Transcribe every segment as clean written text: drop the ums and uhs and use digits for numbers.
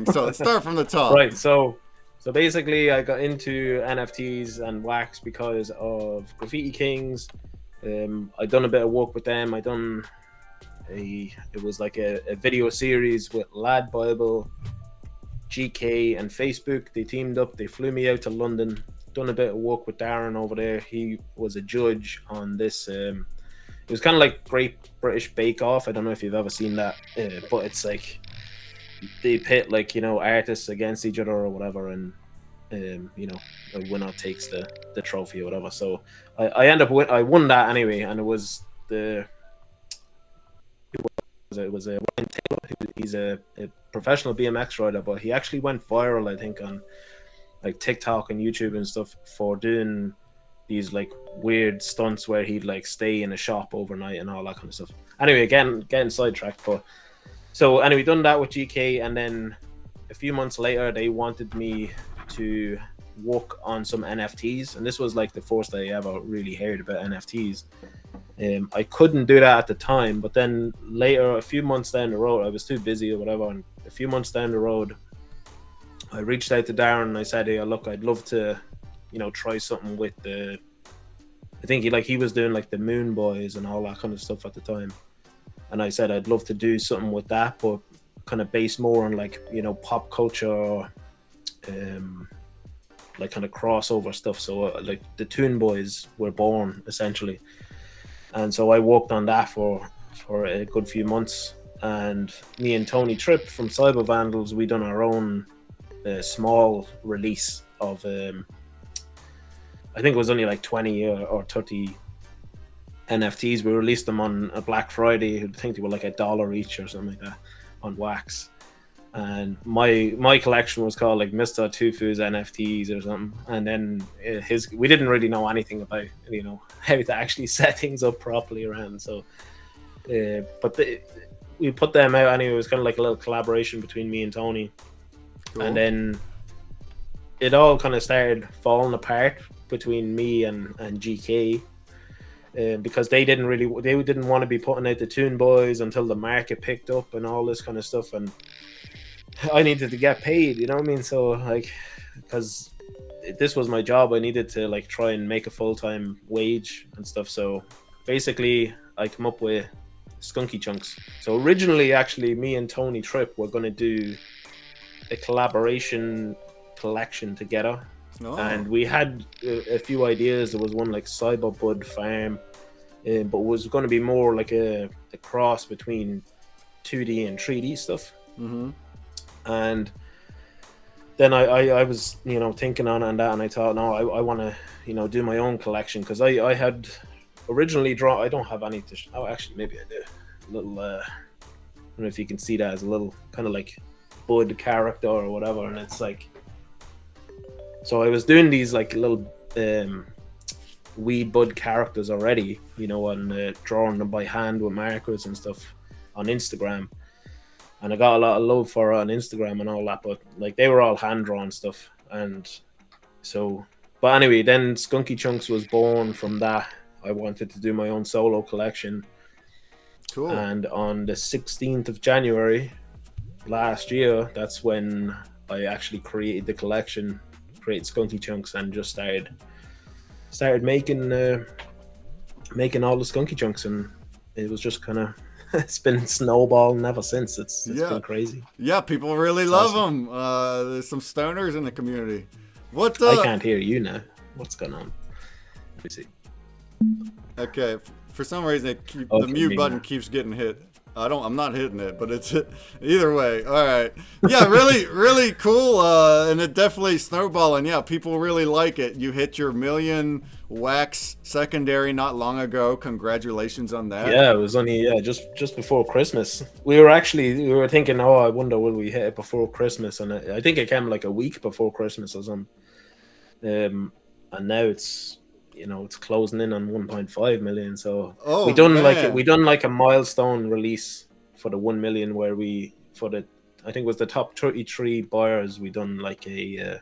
So start from the top. Right. So basically, I got into NFTs and wax because of Graffiti Kings. I done a bit of work with them. It was like a video series with Lad Bible, GK, and Facebook. They teamed up. They flew me out to London. Done a bit of work with Darren over there. He was a judge on this. It was kind of like Great British Bake Off. I don't know if you've ever seen that, but it's like they pit like artists against each other or whatever, and the winner takes the trophy or whatever. So I won that anyway, and it was Ryan Taylor. He's a professional BMX rider, but he actually went viral, I think, on like TikTok and YouTube and stuff for doing these like weird stunts where he'd like stay in a shop overnight and all that kind of stuff. Anyway, again, getting sidetracked, but so anyway, done that with GK, and then a few months later, they wanted me to work on some NFTs, and this was like the first I ever really heard about NFTs. I couldn't do that at the time, but then later, a few months down the road, I was too busy or whatever, and a few months down the road, I reached out to Darren and I said, hey, look, I'd love to, try something with I think he was doing like the Moon Boys and all that kind of stuff at the time. And I said, I'd love to do something with that, but kind of based more on like, pop culture, like kind of crossover stuff. So like the Toon Boys were born essentially. And so I worked on that for a good few months. And me and Tony Tripp from Cyber Vandals, we done our own small release of, I think it was only like 20 or 30 NFTs. We released them on a Black Friday. I think they were like $1 each or something like that on Wax. And my collection was called like Mr Twofu's NFTs or something. And then we didn't really know anything about how to actually set things up properly around. So, but we put them out anyway. It was kind of like a little collaboration between me and Tony. Cool. And then it all kind of started falling apart between me and GK. Because they didn't want to be putting out the Toon Boys until the market picked up and all this kind of stuff, and I needed to get paid, you know what I mean? So like, because this was my job, I needed to like try and make a full-time wage and stuff. So basically, I come up with Skunky Chunks. So originally, actually, me and Tony Tripp were going to do a collaboration collection together. Oh. And we had a few ideas. There was one like Cyberbud Farm, but it was going to be more like a cross between 2D and 3D stuff. Mm-hmm. And then I was thinking on that, and I thought, no, I want to do my own collection, because I had originally drawn. I don't have any to. Oh, actually, maybe I do. A little. I don't know if you can see that as a little kind of like Bud character or whatever, and it's like. So I was doing these like little weed bud characters already, and drawing them by hand with markers and stuff on Instagram. And I got a lot of love for it on Instagram and all that, but like they were all hand drawn stuff. And so, but anyway, then Skunky Chunks was born from that. I wanted to do my own solo collection. Cool. And on the 16th of January last year, that's when I actually created the collection. Create Skunky Chunks, and just started making all the Skunky Chunks, and it was just kind of it's been snowballing ever since. It's been crazy. Yeah, people really love them. There's some stoners in the community. What? I can't hear you now. What's going on? Let me see. Okay, for some reason the mute button keeps getting hit. I'm not hitting it, but it's either way. All right. Yeah, really, really cool. And it definitely snowballing. Yeah, people really like it. You hit your 1 million wax secondary not long ago. Congratulations on that. Yeah, it was only just before Christmas. We were thinking, oh, I wonder will we hit it before Christmas, and I think it came like a week before Christmas or something. And now it's it's closing in on 1.5 million. So we done like a milestone release for the 1 million, where I think it was the top 33 buyers. We done like a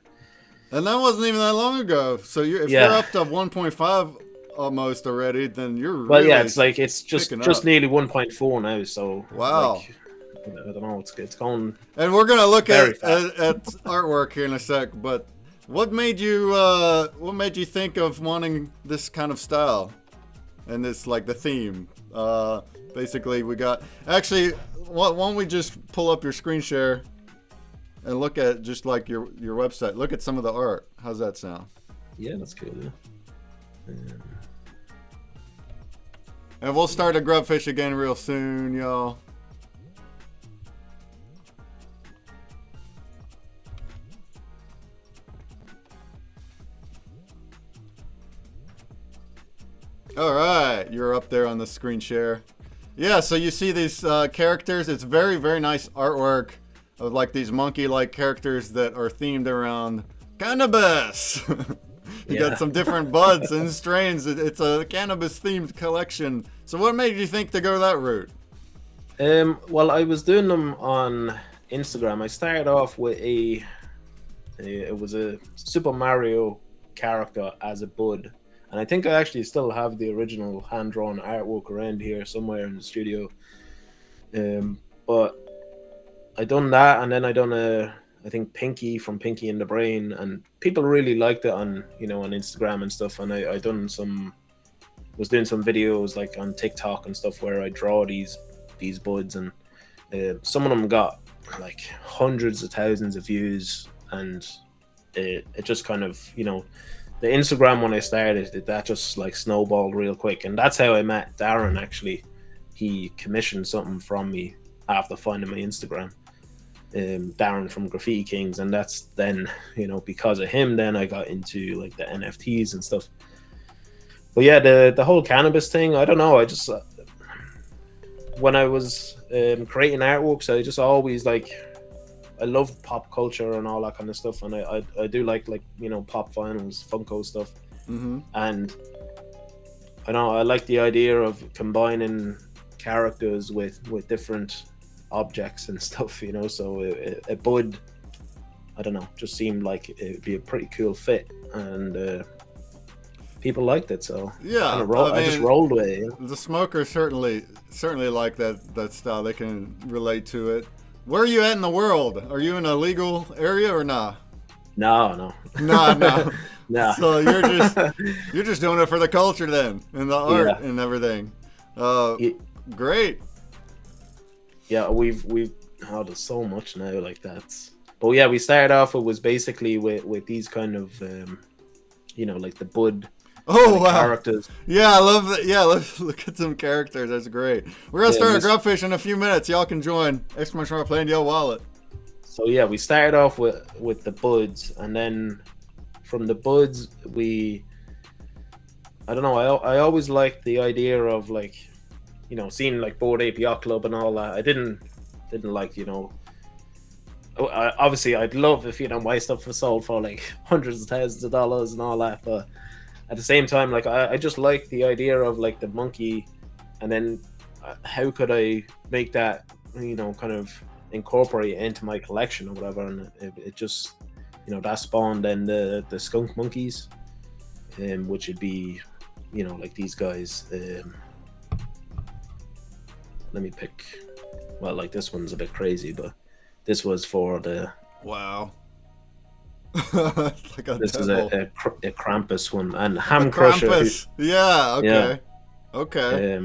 and that wasn't even that long ago. So if you're up to 1.5 almost already, then you're it's just nearly 1.4 now. So wow. I don't know. It's going. And we're gonna look Very at artwork here in a sec. But what made you think of wanting this kind of style and this like the theme? Basically, we got actually. Why don't we just pull up your screen share and look at just like your website? Look at some of the art. How's that sound? Yeah, that's cool. Yeah. And we'll start a Grubfish again real soon, y'all. All right, you're up there on the screen share. Yeah, so you see these characters. It's very, very nice artwork of like these monkey-like characters that are themed around cannabis. You got some different buds and strains. It's a cannabis-themed collection. So what made you think to go that route? Well, I was doing them on Instagram. I started off with it was a Super Mario character as a bud. And I think I actually still have the original hand-drawn artwork around here somewhere in the studio. But I done that, and then I done I think Pinky from Pinky in the Brain, and people really liked it on on Instagram and stuff. And I was doing some videos like on TikTok and stuff where I draw these buds, and some of them got like hundreds of thousands of views, and it just kind of the Instagram when I started that just like snowballed real quick, and that's how I met Darren. Actually, he commissioned something from me after finding my Instagram. Darren from Graffiti Kings, and that's then because of him then I got into like the NFTs and stuff. But yeah, the whole cannabis thing, I don't know, I just when I was creating artworks, I just always I love pop culture and all that kind of stuff, and I do like pop vinyls, Funko stuff. And I know I like the idea of combining characters with different objects and stuff, so a bud, I don't know, just seemed like it'd be a pretty cool fit, and people liked it, so yeah, I just rolled with it. The smokers certainly like that style. They can relate to it. Where are you at in the world? Are you in a legal area or nah? No. No. So you're just doing it for the culture then, and the art and everything. Great. Yeah, we've there's so much now like that. But yeah, we started off. It was basically with these kind of like the bud. Oh wow! Characters. Yeah, I love that. Yeah, let's look at some characters. That's great. We're gonna start a Grubfish in a few minutes. Y'all can join! Exclamation mark playing Yo Wallet. So yeah, we started off with the buds, and then from the buds I don't know. I always liked the idea of seeing like Bored Ape Yacht Club and all that. I didn't like obviously I'd love if my stuff was sold for like hundreds of thousands of dollars and all that, but at the same time, I just like the idea of like the monkey, and then how could I make that kind of incorporate it into my collection or whatever, and it just that spawned then the skunk monkeys, which would be like these guys. Let me pick. Well, like this one's a bit crazy, but this was for the wow. Like this is a Krampus one, and Ham Crusher. Yeah. Okay. Yeah. Okay.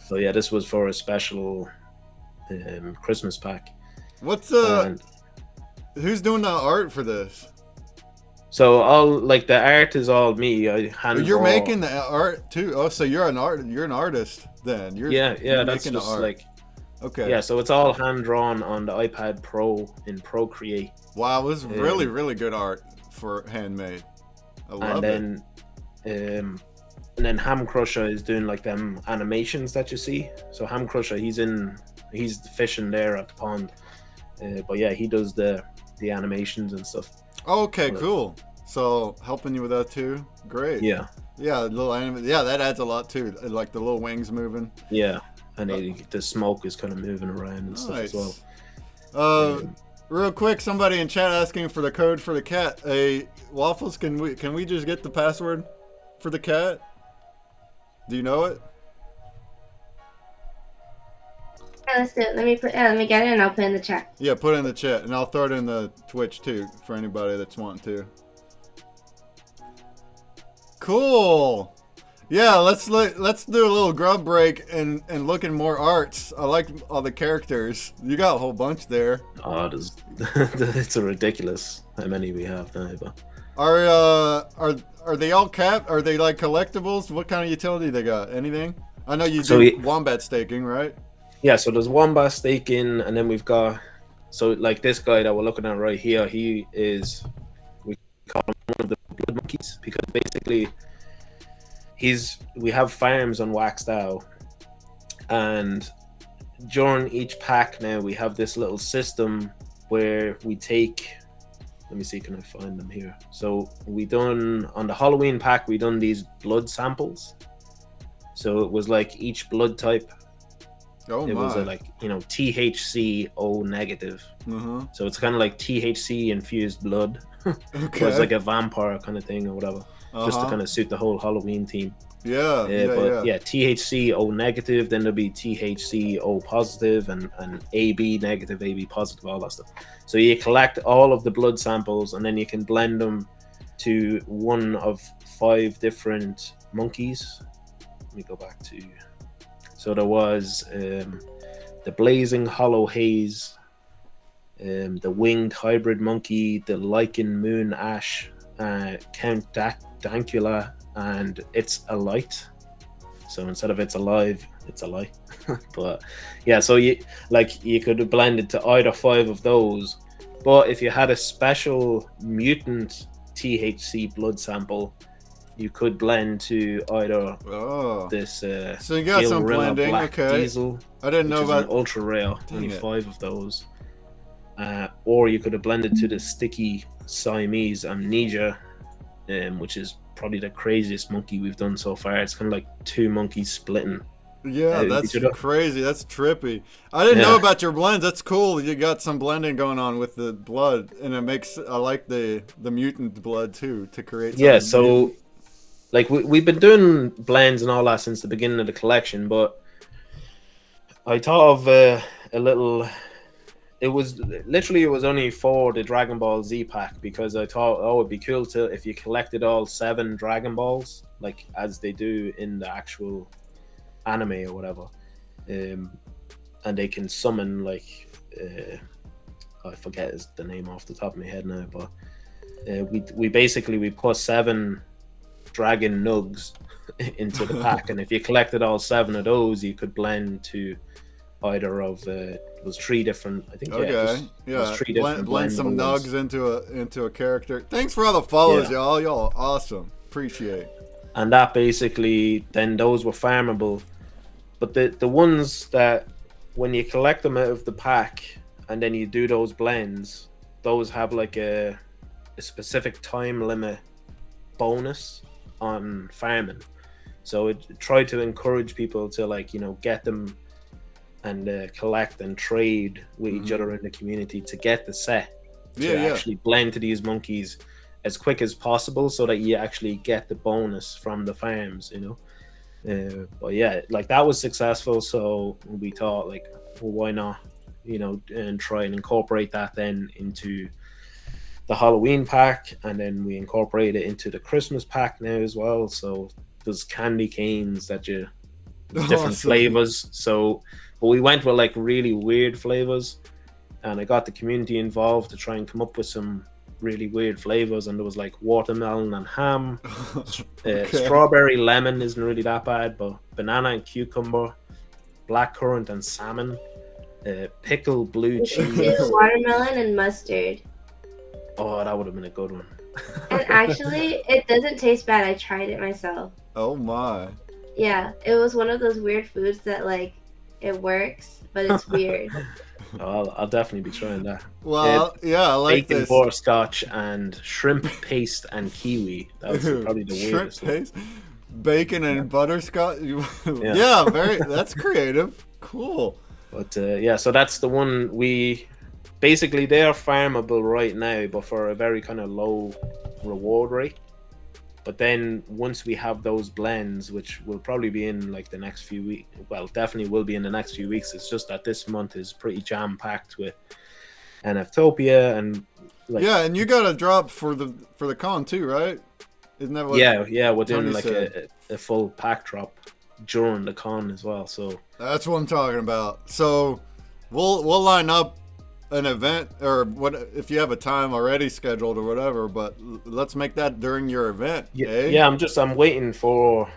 So yeah, this was for a special Christmas pack. What's who's doing the art for this? So all the art is all me. I hand You're draw. making the art too. Oh, so you're an artist then. You're that's making just the art. Okay. Yeah, so it's all hand drawn on the iPad Pro in Procreate. Wow, this is really, really good art for handmade. I love it. And then Ham Crusher is doing them animations that you see. So Ham Crusher, he's fishing there at the pond. But yeah, he does the animations and stuff. Okay, cool. So helping you with that too. Great. Yeah. Yeah, little anime. Yeah, that adds a lot too. Like the little wings moving. Yeah. And the smoke is kind of moving around and stuff as well. Real quick, somebody in chat asking for the code for the cat. Hey, Waffles, can we just get the password for the cat? Do you know it? Yeah, let's do it. Let me get it and I'll put it in the chat. Yeah, put it in the chat, and I'll throw it in the Twitch too for anybody that's wanting to. Cool. Yeah, let's do a little grub break and look at more arts. I like all the characters. You got a whole bunch there. Oh, it's a ridiculous how many we have now. But are they all capped? Are they like collectibles? What kind of utility they got? Anything? I know you do wombat staking, right? Yeah, so there's wombat staking, and then we've got like this guy that we're looking at right here. He is, we call him one of the blood monkeys, because basically we have farms on Wax DAO, and during each pack now we have this little system where we take, let me see, can I find them here? So we done on the Halloween pack, we done these blood samples. So it was like each blood type. Oh it my. was like, you know, THC O negative. So it's kind of like THC infused blood. Okay. It's like a vampire kind of thing or whatever, just to kind of suit the whole Halloween theme. Yeah, but THC O negative, then there'll be THC O positive, and AB negative, AB positive, all that stuff. So you collect all of the blood samples, and then you can blend them to one of 5 different monkeys. Let me go back to. So there was the Blazing Hollow Haze, the Winged Hybrid Monkey, the Lichen Moon Ash, Count Dankula, and It's a Light. So instead of It's Alive, It's a Lie. But yeah, so you could blend it to either 5 of those. But if you had a special mutant THC blood sample, you could blend to either this so you got some blending. Black Okay, Diesel, I didn't know about ultra rare. Only 5 of those. Or you could have blended to the Sticky Siamese Amnesia, which is probably the craziest monkey we've done so far. It's kind of like 2 monkeys splitting. Yeah, that's crazy. That's trippy. I didn't know about your blends. That's cool. You got some blending going on with the blood, and it makes, I like the mutant blood too, to create. Yeah, so mutant. Like we've been doing blends and all that since the beginning of the collection, but I thought of a little. It was only for the Dragon Ball Z pack, because I thought, it'd be cool to if you collected all 7 Dragon Balls, like as they do in the actual anime or whatever, and they can summon like I forget the name off the top of my head now, but we put 7 dragon nugs into the pack, and if you collected all 7 of those, you could blend to either of it was 3 different, I think. Yeah, 3 different blend some nugs into a character. Thanks for all the follows, y'all are awesome, appreciate. And that basically, then those were farmable, but the ones that when you collect them out of the pack and then you do those blends, those have like a specific time limit bonus on farming. So it tried to encourage people to, like, you know, get them and collect and trade with each other in the community to get the set to actually blend to these monkeys as quick as possible, so that you actually get the bonus from the farms, you know. But yeah, like that was successful, so we thought, like, well, why not, you know, and try and incorporate that then into the Halloween pack, and then we incorporate it into the Christmas pack now as well. So there's candy canes that you different flavors. So, but we went with like really weird flavors, and I got the community involved to try and come up with some really weird flavors. And there was like watermelon and ham, strawberry lemon isn't really that bad, but banana and cucumber, blackcurrant and salmon, pickle blue cheese, watermelon and mustard. Oh, that would have been a good one. And actually, it doesn't taste bad. I tried it myself. Oh my. Yeah, it was one of those weird foods that, like, it works, but it's weird. I'll definitely be trying that. Well, I like bacon this. butterscotch and shrimp paste and kiwi. That was probably the weirdest one. Paste, bacon and butterscotch. Yeah, that's creative. Cool. But so that's the one we. Basically, they are farmable right now, but for a very kind of low reward rate. But then once we have those blends, which will probably be in like the next few weeks, well, definitely will be in the next few weeks. It's just that this month is pretty jam packed with NFTopia and like, yeah, and you got a drop for the con too, right? Isn't that what? Yeah, we're doing Tony like a full pack drop during the con as well. So that's what I'm talking about. So we'll line up an event, or what if you have a time already scheduled or whatever, but let's make that during your event. Yeah, I'm waiting for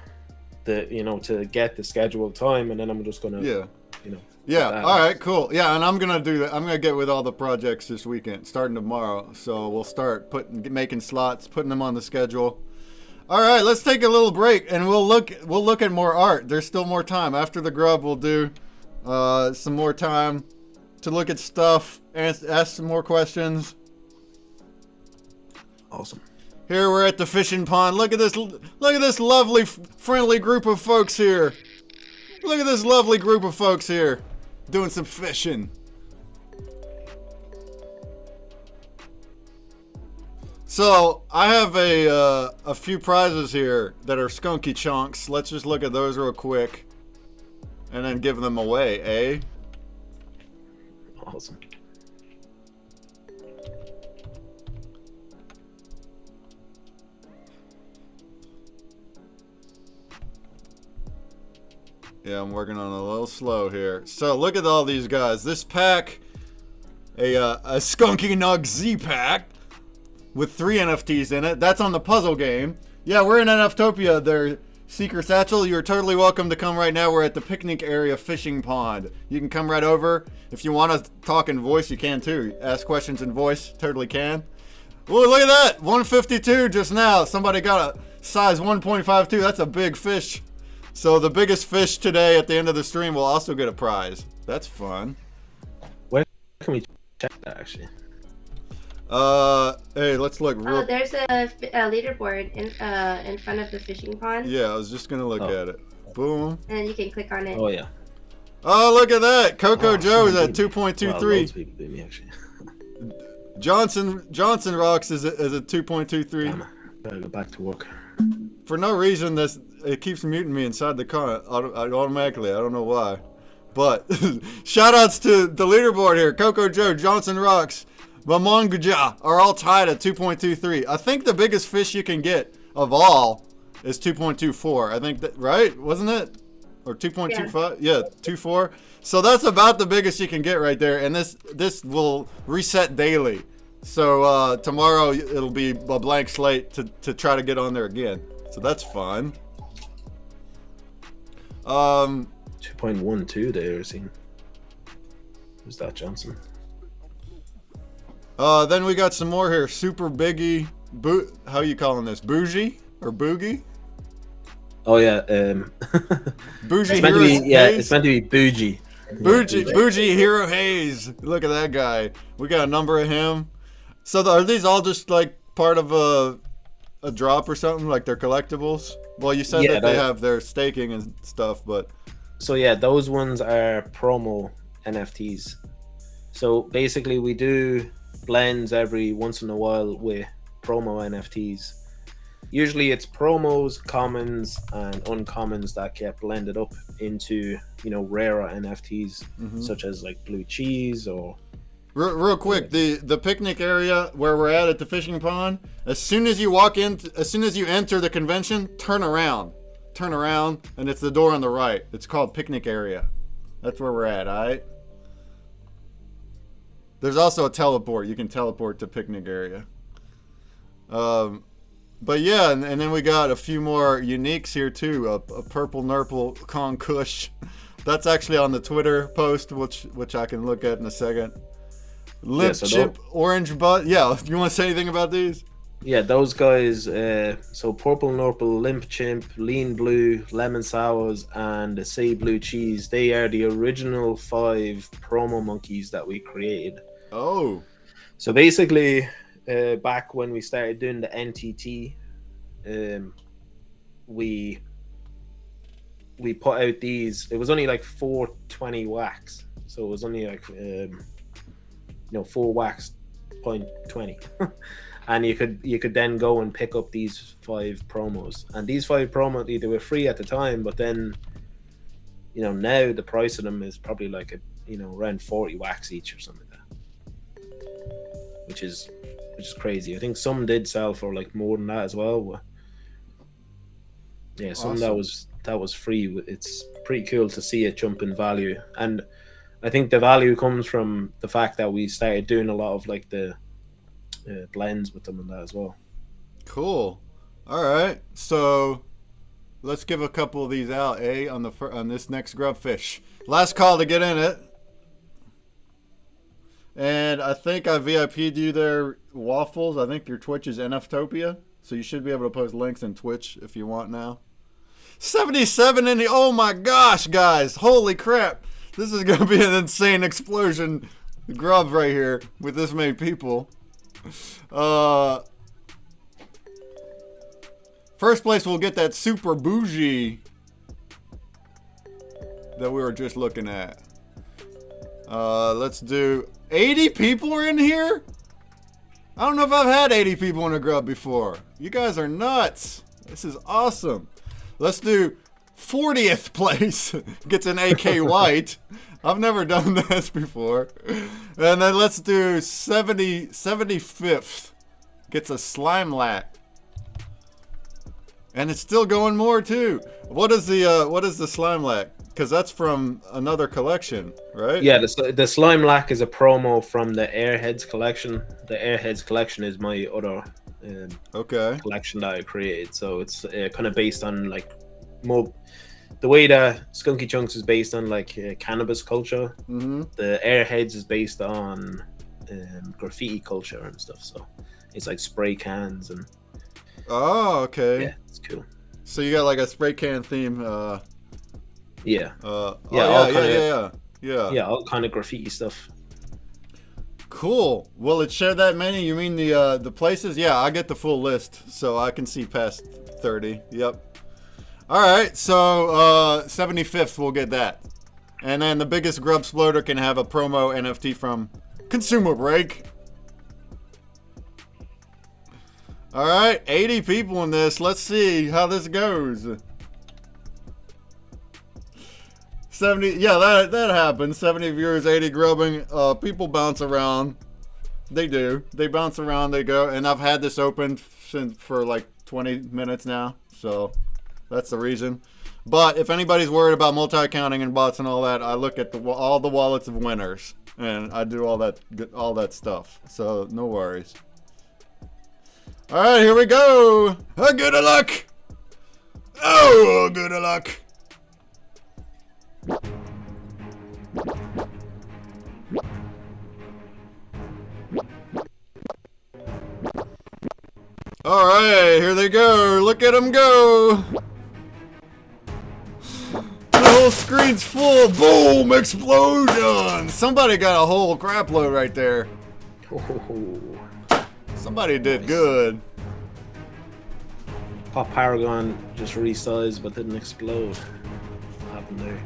the to get the scheduled time, and then I'm just gonna all right, cool. Yeah, and I'm gonna do that. I'm gonna get with all the projects this weekend starting tomorrow, so we'll start making slots, putting them on the schedule. All right, let's take a little break and we'll look at more art. There's still more time after the grub. We'll do some more time to look at stuff and ask some more questions. Awesome. Here we're at the fishing pond. Look at this lovely, friendly group of folks here. Look at this lovely group of folks here doing some fishing. So I have a few prizes here that are Skunky Chunks. Let's just look at those real quick and then give them away, eh? Awesome. Yeah, I'm working on a little slow here. So look at all these guys. This pack, a Skunky Nug Z pack with 3 NFTs in it. That's on the puzzle game. Yeah, we're in NFTopia there. Seeker Satchel, you're totally welcome to come right now. We're at the picnic area fishing pond. You can come right over. If you want to talk in voice, you can too. Ask questions in voice, totally can. Oh, look at that, 152 just now. Somebody got a size 1.52. That's a big fish. So the biggest fish today at the end of the stream will also get a prize. That's fun. Where can we check that actually? Hey, let's look. Oh, there's a leaderboard in front of the fishing pond. Yeah, I was just gonna look at it. Boom. And then you can click on it. Oh yeah. Oh, look at that. Coco Joe's at 2.23. Well, loads of people beat me actually. Johnson Rocks is a 2.23. Gotta go back to work. For no reason, it keeps muting me inside the car automatically. I don't know why. But shout outs to the leaderboard here. Coco Joe, Johnson Rocks, Mamongaja are all tied at 2.23. I think the biggest fish you can get of all is 2.24. I think that, right? Wasn't it? Or 2.25? Yeah, 2.4. So that's about the biggest you can get right there. And this will reset daily. So tomorrow it'll be a blank slate to try to get on there again. So that's fun. 2.12 there, seen. Who's that, Johnson? Then we got some more here. Super Biggie. How you calling this? Bougie or Boogie? Oh yeah. Bougie it's meant Hero to be, yeah, Hayes? it's meant to be Bougie. Bougie Hero Hayes. Look at that guy. We got a number of him. So are these all just like part of a drop or something? Like they're collectibles? Well, you said that they have their staking and stuff, but... So yeah, those ones are promo NFTs. So basically we do blends every once in a while with promo NFTs. Usually it's promos, commons, and uncommons that get blended up into, rarer NFTs, such as like blue cheese or... Real quick, the picnic area where we're at the fishing pond, as soon as you enter the convention, turn around, and it's the door on the right. It's called picnic area. That's where we're at, all right? There's also a teleport. You can teleport to picnic area. But yeah, and then we got a few more uniques here too. A purple nurple Kong Kush. That's actually on the Twitter post, which I can look at in a second. Limp Chip Orange Butt. Yeah, you want to say anything about these? Yeah, those guys. So Purple Nurple, Limp Chimp, Lean Blue, Lemon Sours, and the Say Blue Cheese. They are the original 5 promo monkeys that we created. Oh. So basically, back when we started doing the NTT, we put out these. It was only like 420 wax. So it was only like 4 wax 0.20. And you could then go and pick up these 5 promos, and these 5 promos, they were free at the time, but then, you know, now the price of them is probably like around 40 wax each or something like that, which is crazy. I think some did sell for like more than that as well, but yeah, some awesome. that was free. It's pretty cool to see it jump in value, and I think the value comes from the fact that we started doing a lot of like the blends with them and that as well. Cool. All right, so let's give a couple of these out, on this next grubfish. Last call to get in it. And I think I VIP'd you there, Waffles. I think your Twitch is NFTopia, so you should be able to post links in Twitch if you want now. 77 in the, oh my gosh, guys, holy crap. This is gonna be an insane explosion grub right here with this many people. First place will get that super bougie that we were just looking at. Let's do 80 people are in here? I don't know if I've had 80 people in a grub before. You guys are nuts. This is awesome. Let's do 40th place gets an AK white. I've never done this before. And then let's do 75th gets a slime lack. And it's still going more too. What is the slime lack? Because that's from another collection, right? Yeah, the slime lack is a promo from the Airheads collection. The Airheads collection is my other collection that I created. So it's kind of based on like the way that Skunky Chunks is based on like cannabis culture. Mm-hmm. The Airheads is based on graffiti culture and stuff. So it's like spray cans and. Oh, okay. Yeah, it's cool. So you got like a spray can theme. Yeah. Yeah, all kind of graffiti stuff. Cool. Will it share that many? You mean the places? Yeah, I get the full list, so I can see past 30. Yep. All right, so 75th we'll get that, and then the biggest grub exploder can have a promo NFT from ConsumerBreak. All right, 80 people in this. Let's see how this goes. 70, yeah, that happens. 70 viewers, 80 grubbing. People bounce around. They do. They bounce around. They go. And I've had this open for like 20 minutes now, so that's the reason. But if anybody's worried about multi-accounting and bots and all that, I look at all the wallets of winners, and I do all that stuff. So no worries. All right, here we go. Good of luck. Oh, good of luck. All right, here they go. Look at them go. The whole screen's full. Boom, explosion. Somebody got a whole crap load right there. Somebody did good. Pop Paragon just resized but didn't explode. What happened there?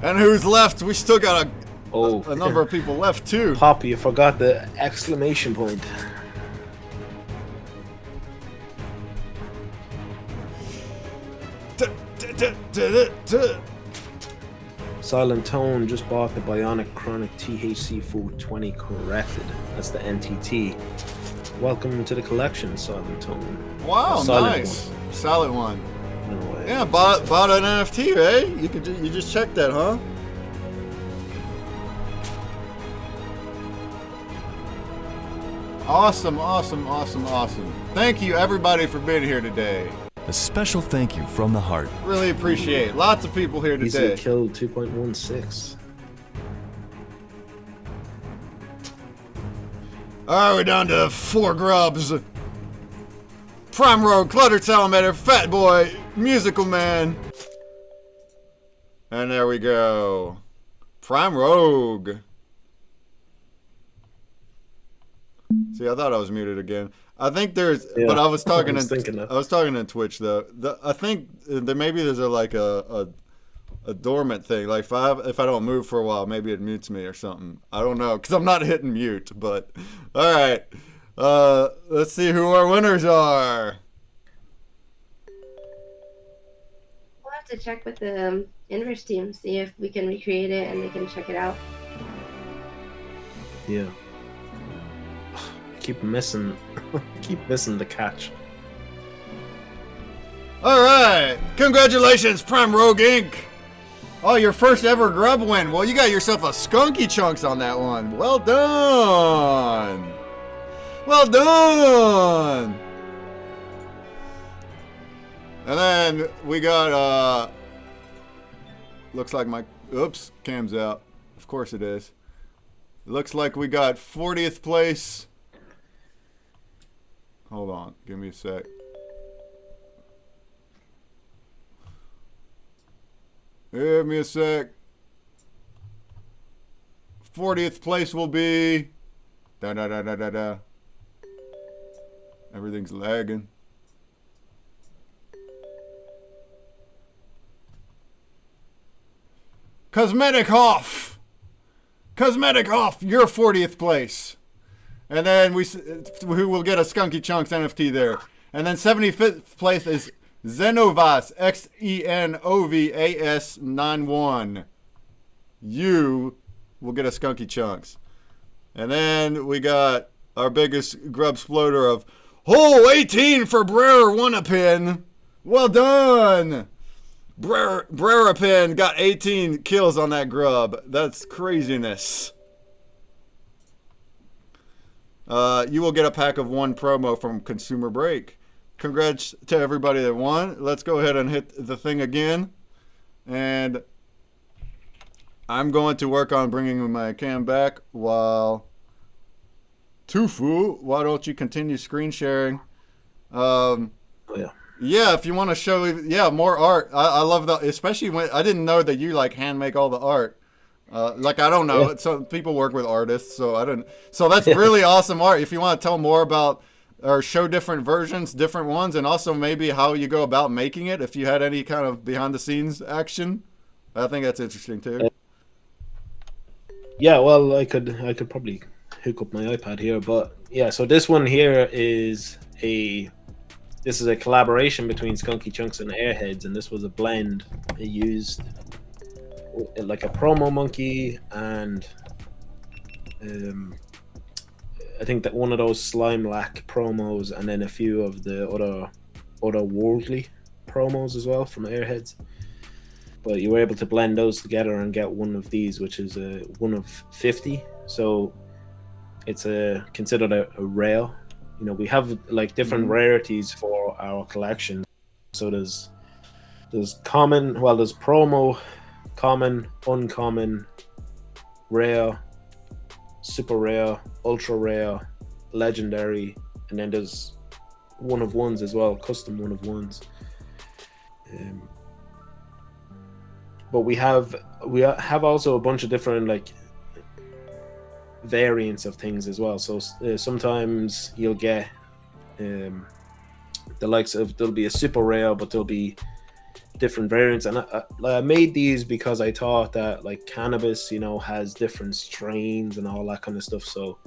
And who's left? We still got a number of people left too. Pop, you forgot the exclamation point. Silent Tone just bought the Bionic Chronic THC Food 20 corrected. That's the NTT. Welcome to the collection, Silent Tone. Wow, nice. Solid one. No, yeah, bought an NFT, eh? You just checked that, huh? Awesome. Thank you, everybody, for being here today. A special thank you from the heart. Really appreciate it. Lots of people here today. Easy killed 2.16. Alright, we're down to 4 grubs. Prime Rogue, Clutter Salamander, Fat Boy, Musical Man. And there we go. Prime Rogue. See, I thought I was muted again. I think there's, yeah, but I was talking. I was talking in Twitch though. I think there maybe there's a a dormant thing. Like if I don't move for a while, maybe it mutes me or something. I don't know, because I'm not hitting mute. But all right, let's see who our winners are. We'll have to check with the Inverse team, see if we can recreate it and they can check it out. Yeah. Keep missing the catch. All right, congratulations, Prime Rogue Inc. Oh, your first ever grub win. Well, you got yourself a Skunky Chunks on that one. Well done. Well done. And then we got, looks like my, oops, cam's out. Of course it is. Looks like we got 40th place. Hold on, give me a sec. Give me a sec. 40th place will be... Da-da-da-da-da-da. Everything's lagging. Cosmetic Off! Cosmetic Off, you're 40th place. And then who will get a Skunky Chunks NFT there. And then 75th place is Xenovas, Xenovas 91. You will get a Skunky Chunks. And then we got our biggest grub sploder of hole 18 for Brerapin. Well done. Brerapin got 18 kills on that grub. That's craziness. You will get a pack of 1 promo from ConsumerBreak. Congrats to everybody that won. Let's go ahead and hit the thing again. And I'm going to work on bringing my cam back while... Twofu, why don't you continue screen sharing? Oh, yeah. Yeah, if you want to show... Yeah, more art. I love that. Especially when... I didn't know that you, like, hand make all the art. Like, I don't know. Yeah. So people work with artists, so I didn't... So that's really awesome art. If you want to tell more about... Or show different versions, different ones, and also maybe how you go about making it. If you had any kind of behind-the-scenes action, I think that's interesting too. Yeah, well, I could probably hook up my iPad here, but yeah. So this one here is a collaboration between Skunky Chunks and Airheads, and this was a blend. It used like a promo monkey and I think that one of those slime lack promos, and then a few of the other worldly promos as well from Airheads. But you were able to blend those together and get one of these, which is a 1 of 50. So it's considered a rare. You know, we have like different rarities for our collection. So there's common, well, there's promo, common, uncommon, rare, super rare, ultra rare, legendary, and then there's 1 of 1s as well, custom 1 of 1s. But we have also a bunch of different like variants of things as well. So sometimes you'll get the likes of, there'll be a super rare, but there'll be different variants, and I made these because I thought that like cannabis, you know, has different strains and all that kind of stuff. So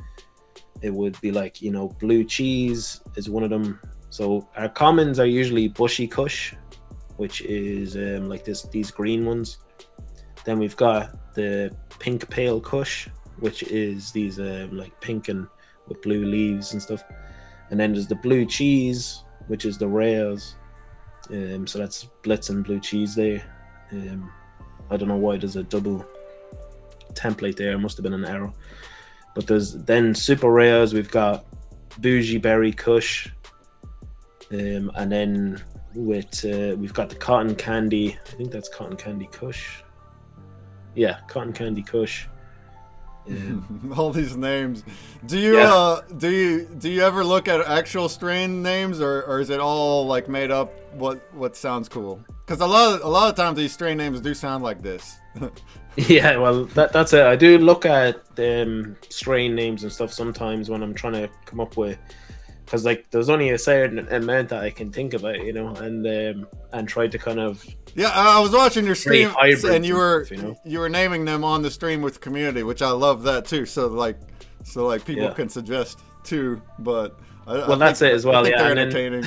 it would be like, you know, blue cheese is one of them. So our commons are usually bushy kush, which is like these green ones. Then we've got the pink pale kush, which is these like pink and with blue leaves and stuff. And then there's the blue cheese, which is the rares. So that's Blitz and blue cheese there. I don't know why there's a double template there. It must have been an error. But there's then super rares. We've got bougie berry kush, and then with we've got the cotton candy. I think that's cotton candy kush. Yeah, cotton candy kush. All these names. Do you ever look at actual strain names, or is it all like made up what sounds cool? Because a lot of times these strain names do sound like this. Yeah, well that's it. I do look at strain names and stuff sometimes when I'm trying to come up with because like there's only a certain amount that I can think about, you know, and try to kind of I was watching your stream and you were you know? you were naming them on the stream with the community, which I love that too. So like people can suggest too, but that's it as well. I think they're entertaining.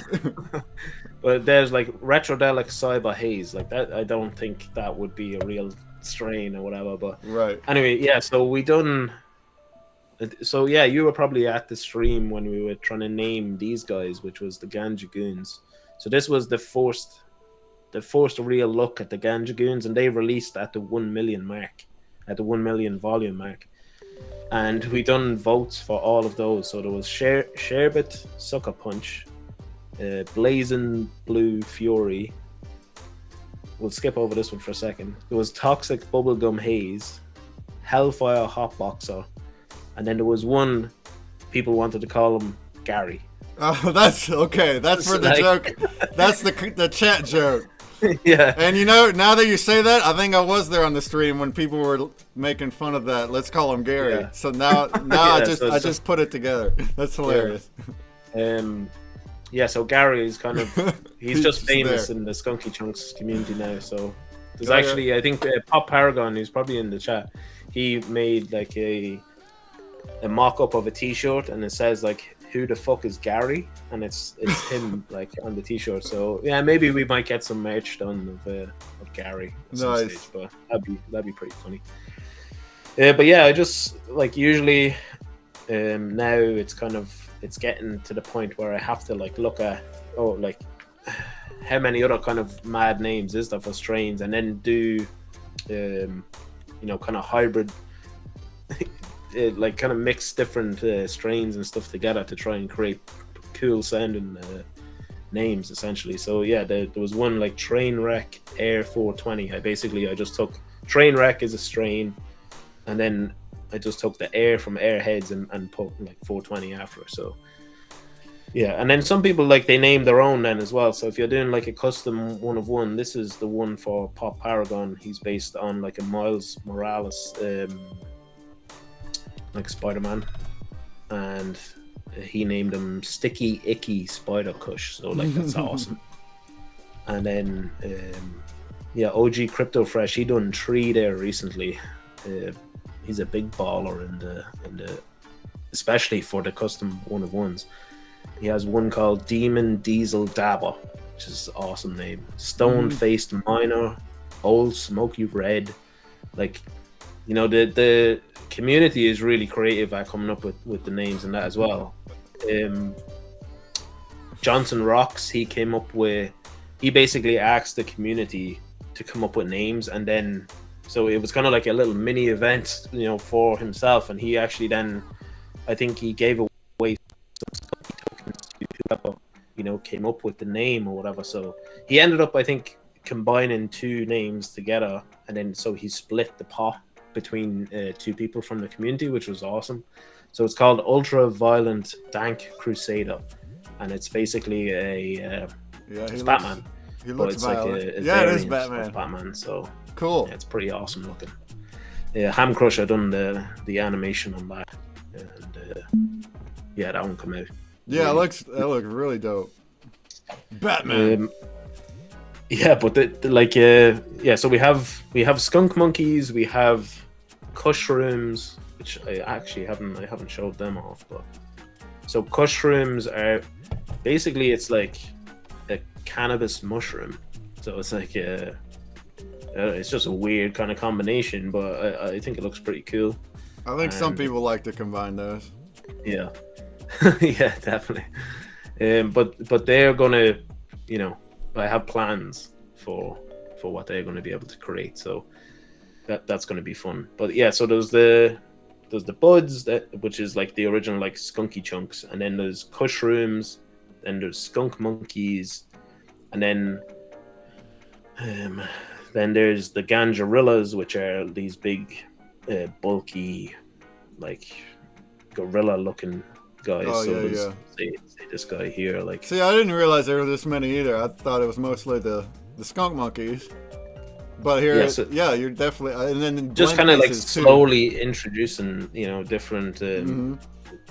But there's like Retrodelic Cyber Haze, like that. I don't think that would be a real strain or whatever. But right. Anyway, yeah. So we done. So yeah, you were probably at the stream when we were trying to name these guys, which was the Ganja Goons. So this was the first real look at the Ganja Goons, and they released at the 1 million mark, at the 1 million volume mark. And we done votes for all of those. So there was Sherbet Sucker Punch, Blazing Blue Fury. We'll skip over this one for a second. There was Toxic Bubblegum Haze, Hellfire Hotboxer, and then there was one people wanted to call him Gary. Oh, that's okay. That's for the joke. That's the chat joke. Yeah. And you know, now that you say that, I think I was there on the stream when people were making fun of that. Let's call him Gary. Yeah. So now I just put it together. That's hilarious. Yeah. So Gary is kind of he's just famous there in the Skunky Chunks community now. So there's actually I think Pop Paragon, who's probably in the chat, he made like a mock-up of a t-shirt, and it says like, who the fuck is Gary, and it's him like on the t-shirt. So yeah, maybe we might get some merch done of Gary at some Nice. stage, but that'd be pretty funny. But yeah, I just like usually now it's getting to the point where I have to like look at like how many other kind of mad names is there for strains, and then do you know, kind of hybrid like kind of mix different strains and stuff together to try and create cool sounding names essentially. So yeah, there was one like Trainwreck Air 420. I just took Trainwreck as a strain, and then I just took the air from Airheads and put like 420 after it. So yeah, and then some people like they name their own then as well. So if you're doing like a custom one of one, this is the one for Pop Paragon. He's based on like a Miles Morales like Spider-Man, and he named him Sticky Icky Spider Kush. So like that's awesome. And then yeah, OG Crypto Fresh, he done 3 there recently. He's a big baller in the especially for the custom one of ones. He has one called Demon Diesel Dabber, which is an awesome name. Stone Faced Miner, Old Smoky Red. Like, you know, the community is really creative at coming up with the names and that as well. Johnson Rocks, he basically asked the community to come up with names, and then so it was kind of like a little mini event, you know, for himself, and he actually then I think he gave away some tokens to whoever, you know, came up with the name or whatever. So he ended up, I think, combining 2 names together, and then so he split the pot between 2 people from the community, which was awesome. So it's called Ultra Violent Dank Crusader, and it's basically it's Batman. He looks it's violent. like a yeah, it is variant of Batman. Batman. So Cool. yeah, it's pretty awesome looking. Yeah, Ham Crusher done the animation on that, and yeah, that one come out. Yeah, that looks really dope. Batman. Yeah, but so we have skunk monkeys, we have Kushrooms, which I actually haven't showed them off, but so Kushrooms are basically, it's like a cannabis mushroom, so it's like it's just a weird kind of combination, but I think it looks pretty cool. I think some people like to combine those. Yeah. Yeah, definitely. But they're gonna, you know, I have plans for what they're going to be able to create, so that's going to be fun. But yeah, so there's the buds, which is like the original like Skunky Chunks, and then there's Kushrooms, then there's skunk monkeys, and then there's the Ganjarillas, which are these big bulky like gorilla looking guys. Oh, so yeah. Say this guy here, like, see, I didn't realize there were this many either. I thought it was mostly the skunk monkeys. But here, you're definitely, and then just kind of like slowly introducing, you know, different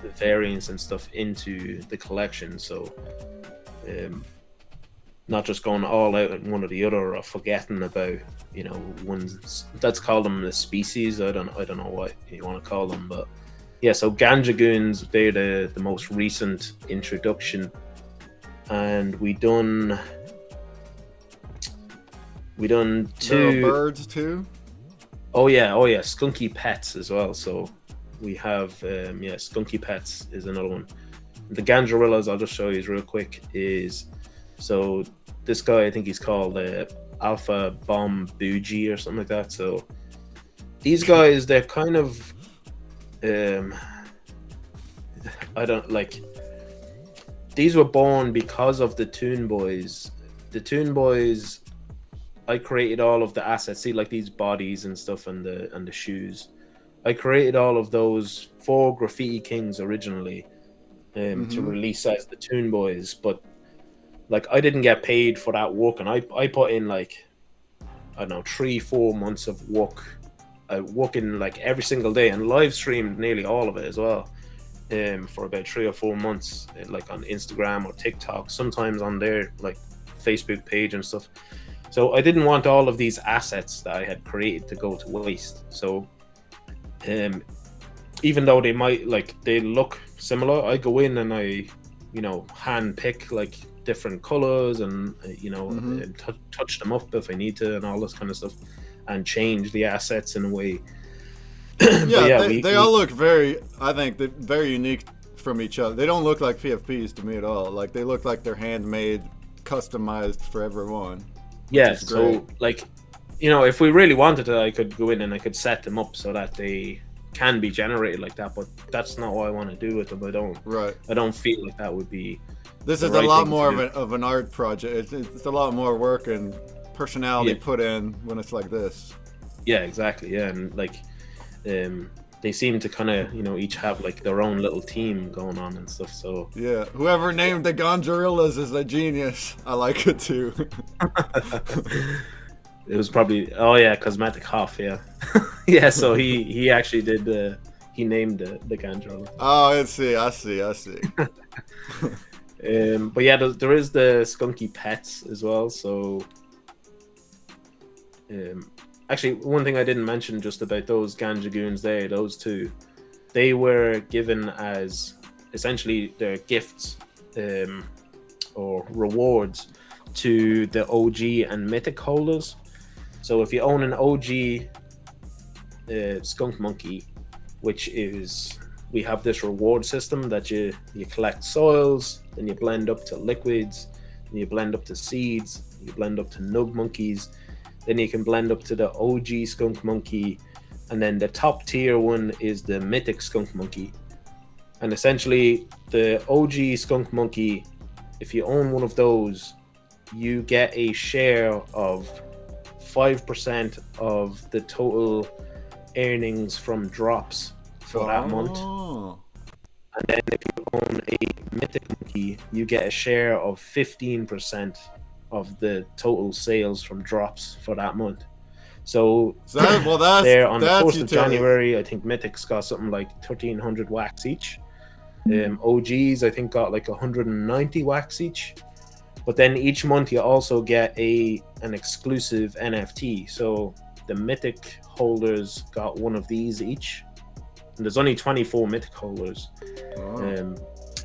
the variants and stuff into the collection. So not just going all out in one or the other, or forgetting about, you know, ones. Let's call them the species. I don't know what you want to call them, but yeah. So Ganja Goons, they're the most recent introduction, and we done two birds too. Oh yeah, Skunky Pets as well. So we have Skunky Pets is another one. The Ganjarillas, I'll just show you real quick, is so this guy, I think he's called Alpha Bomb Bougie or something like that. So these guys, they're kind of I don't like, these were born because of the Toon Boys. The Toon Boys, I created all of the assets. See, like these bodies and stuff, and the shoes. I created all of those for Graffiti Kings originally, to release as the Toon Boys. But like, I didn't get paid for that work, and I put in like, I don't know, 3-4 months of work, working like every single day, and live streamed nearly all of it as well, for about 3 or 4 months, like on Instagram or TikTok, sometimes on their like Facebook page and stuff. So I didn't want all of these assets that I had created to go to waste. So even though they might, like, they look similar, I go in and I, you know, hand pick like different colors, and you know, touch them up if I need to, and all this kind of stuff, and change the assets in a way. They all look very, I think they're very unique from each other. They don't look like PFPs to me at all. Like, they look like they're handmade, customized for everyone. Yeah, so like, you know, if we really wanted to, I could go in and I could set them up so that they can be generated like that, but that's not what I want to do with them. I don't feel like that would be. This is a lot more of an art project. It's a lot more work and personality put in when it's like this. Yeah, exactly. Yeah, and like, they seem to kind of, you know, each have like their own little team going on and stuff. So yeah, whoever named the Ganjarillas is a genius. I like it too. It was probably Cosmetic Hoff. Yeah, yeah. So he actually did he named the Ganjarilla. Oh, I see. But yeah, there is the Skunky Pets as well. So actually, one thing I didn't mention just about those Ganja Goons there, those two, they were given as essentially their gifts or rewards to the OG and Mythic holders. So if you own an OG skunk monkey, which is, we have this reward system that you collect soils, then you blend up to liquids, then you blend up to seeds, you blend up to nug monkeys, then you can blend up to the OG skunk monkey, and then the top tier one is the mythic skunk monkey. And essentially, the OG skunk monkey, if you own one of those, you get a share of 5% of the total earnings from drops for that month. And then if you own a mythic monkey, you get a share of 15% of the total sales from drops for that month. So that's there on the 1st of utility. January, I think Mythic's got something like 1,300 wax each. OGs, I think, got like 190 wax each. But then each month you also get an exclusive NFT. So the Mythic holders got one of these each. And there's only 24 Mythic holders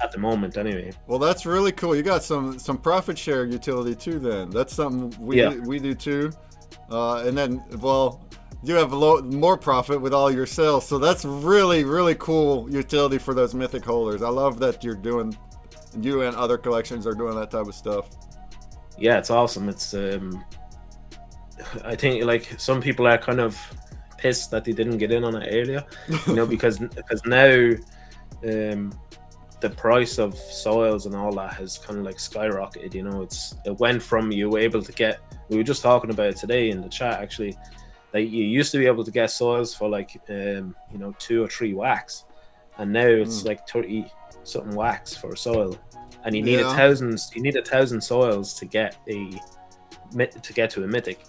at the moment anyway. Well, that's really cool. You got some profit share utility too then. That's something we do too. And then, well, you have more profit with all your sales. So that's really, really cool utility for those Mythic holders. I love that you and other collections are doing that type of stuff. Yeah, it's awesome. It's I think like some people are kind of pissed that they didn't get in on it earlier, you know, because now the price of soils and all that has kind of like skyrocketed. You know, it went from, you were able to get, we were just talking about it today in the chat actually, like you used to be able to get soils for like 2 or 3 wax, and now it's like 30 something wax for a soil, and you need 1,000 soils to get to a mythic.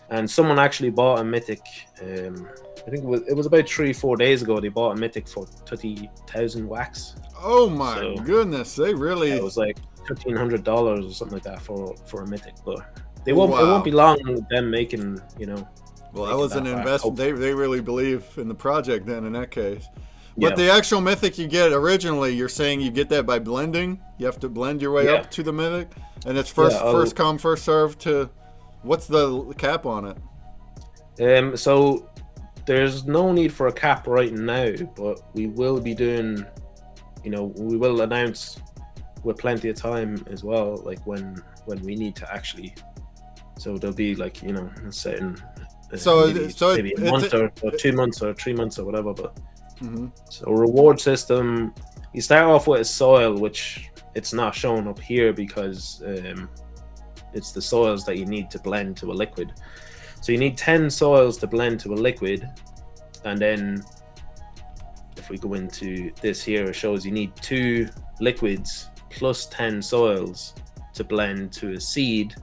And someone actually bought a mythic. I think it was about 3-4 days ago. They bought a mythic for 30,000 wax. Oh my So, goodness, they really. It was like $1,500 or something like that for a mythic. But they won't. It won't be long them making. Well, that was an investment. They really believe in the project then in that case. But the actual mythic you get originally, you're saying you get that by blending? You have to blend your way up to the mythic? And it's first come, first serve to... What's the cap on it? So there's no need for a cap right now, but we will be doing... we will announce with plenty of time as well, like when we need to actually... So there'll be like, a certain... maybe a month or 2 months or 3 months or whatever, but... So reward system, you start off with a soil, which it's not shown up here because it's the soils that you need to blend to a liquid. So you need 10 soils to blend to a liquid, and then if we go into this here, it shows you need 2 liquids plus 10 soils to blend to a seed.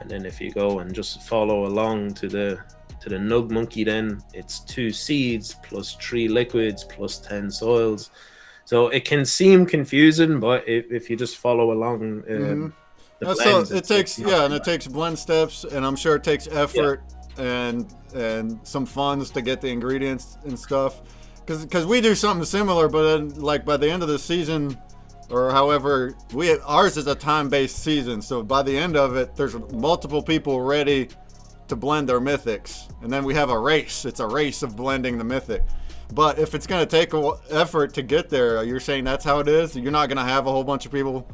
And then if you go and just follow along to the nug monkey, then it's 2 seeds plus 3 liquids plus 10 soils. So it can seem confusing, but if you just follow along blends, it takes blend steps, and I'm sure it takes effort and some funds to get the ingredients and stuff, because we do something similar, but then like by the end of the season or however, ours is a time-based season, so by the end of it there's multiple people ready to blend their mythics, and then we have a race. It's a race of blending the mythic. But if it's going to take effort to get there, you're saying that's how it is? You're not going to have a whole bunch of people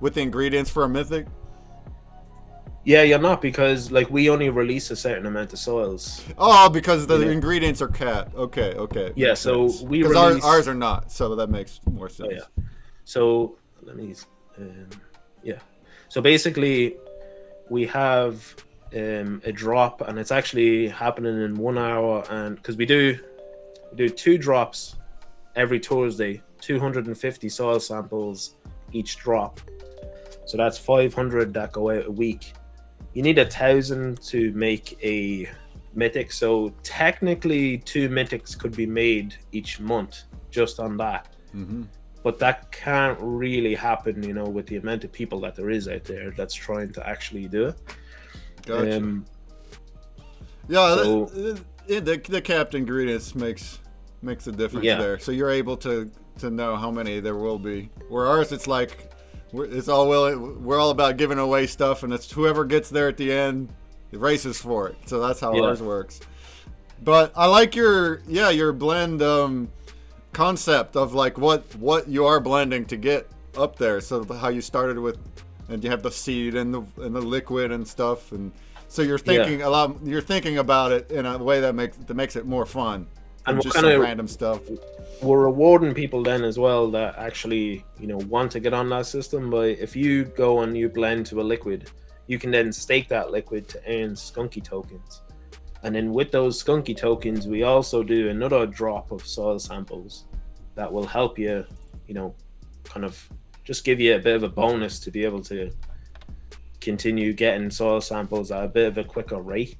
with the ingredients for a mythic? Yeah, you're not, because like we only release a certain amount of soils. Oh, because the ingredients are capped. Okay. Yeah, so we release... ours are not, so that makes more sense. Oh, yeah. So let me so basically we have a drop, and it's actually happening in 1 hour, and because we do 2 drops every Thursday, 250 soil samples each drop, so that's 500 that go out a week. You need 1,000 to make a mythic, so technically 2 mythics could be made each month just on that. But that can't really happen, with the amount of people that there is out there that's trying to actually do it. Gotcha. The capped ingredients makes a difference there. So you're able to know how many there will be. Where ours, it's like we're all about giving away stuff, and it's whoever gets there at the end races for it. So that's how ours works. But I like your blend concept of like what you are blending to get up there. So how you started with. And you have the seed and the liquid and stuff, and so you're thinking a lot. You're thinking about it in a way that makes it more fun, and just some random stuff. We're rewarding people then as well that actually want to get on that system. But if you go and you blend to a liquid, you can then stake that liquid to earn Skunky tokens, and then with those Skunky tokens, we also do another drop of soil samples that will help you, kind of. Just give you a bit of a bonus to be able to continue getting soil samples at a bit of a quicker rate,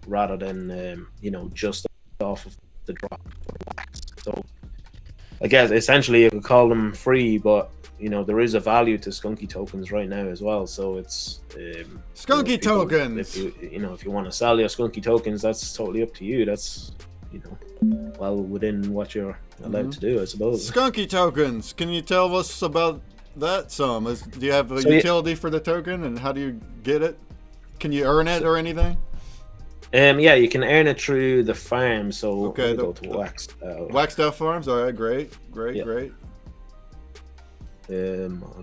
rather than just off of the drop for wax. So I guess essentially you could call them free, but there is a value to Skunky tokens right now as well. So it's Skunky tokens. If you want to sell your Skunky tokens, that's totally up to you. That's well within what you're allowed to do, I suppose. Skunky tokens. Can you tell us about that some? Do you have a utility for the token, and how do you get it? Can you earn it or anything? You can earn it through the farm. So go to Wax. WAXNFT farms. All right, great. I'll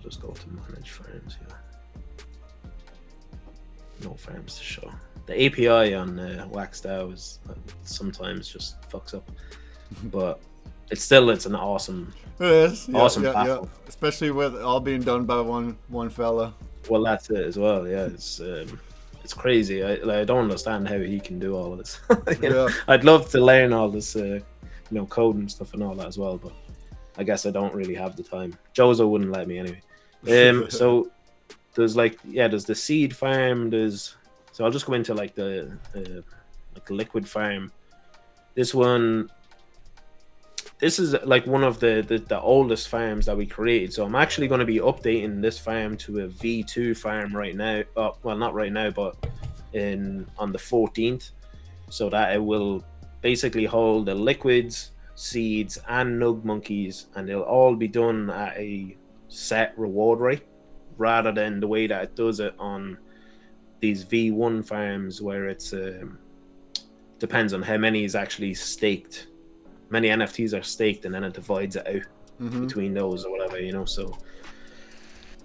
just go to manage farms here. No farms to show. The API on WAXNFT is sometimes just fucks up, but it's an awesome. It is. Awesome. Yeah. Especially with all being done by one fella. Well, that's it as well. Yeah, it's crazy. I don't understand how he can do all of this. I'd love to learn all this, code and stuff and all that as well, but I guess I don't really have the time. Jozo wouldn't let me anyway. So there's the seed farm. There's So I'll just go into like the liquid farm. This is like one of the oldest farms that we created. So I'm actually going to be updating this farm to a V2 farm right now. Well, not right now, but on the 14th, so that it will basically hold the liquids, seeds, and nug monkeys, and they'll all be done at a set reward rate, rather than the way that it does it on these V1 farms, where it's depends on how many is actually staked. Many NFTs are staked, and then it divides it out between those or whatever, you know. So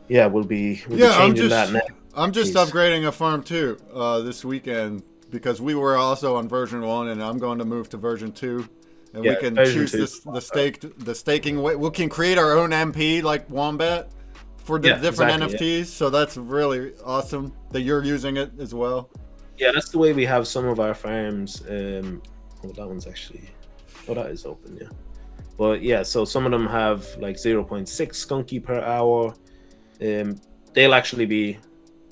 yeah, we'll be changing that now. I'm just upgrading a farm too this weekend, because we were also on version 1, and I'm going to move to version 2, and we can choose the staking way. We can create our own MP like Wombat for the different NFTs. Yeah. So that's really awesome that you're using it as well. Yeah, that's the way we have some of our farms. That one's actually, that is open, yeah. But yeah, so some of them have like 0.6 Skunky per hour. They'll actually be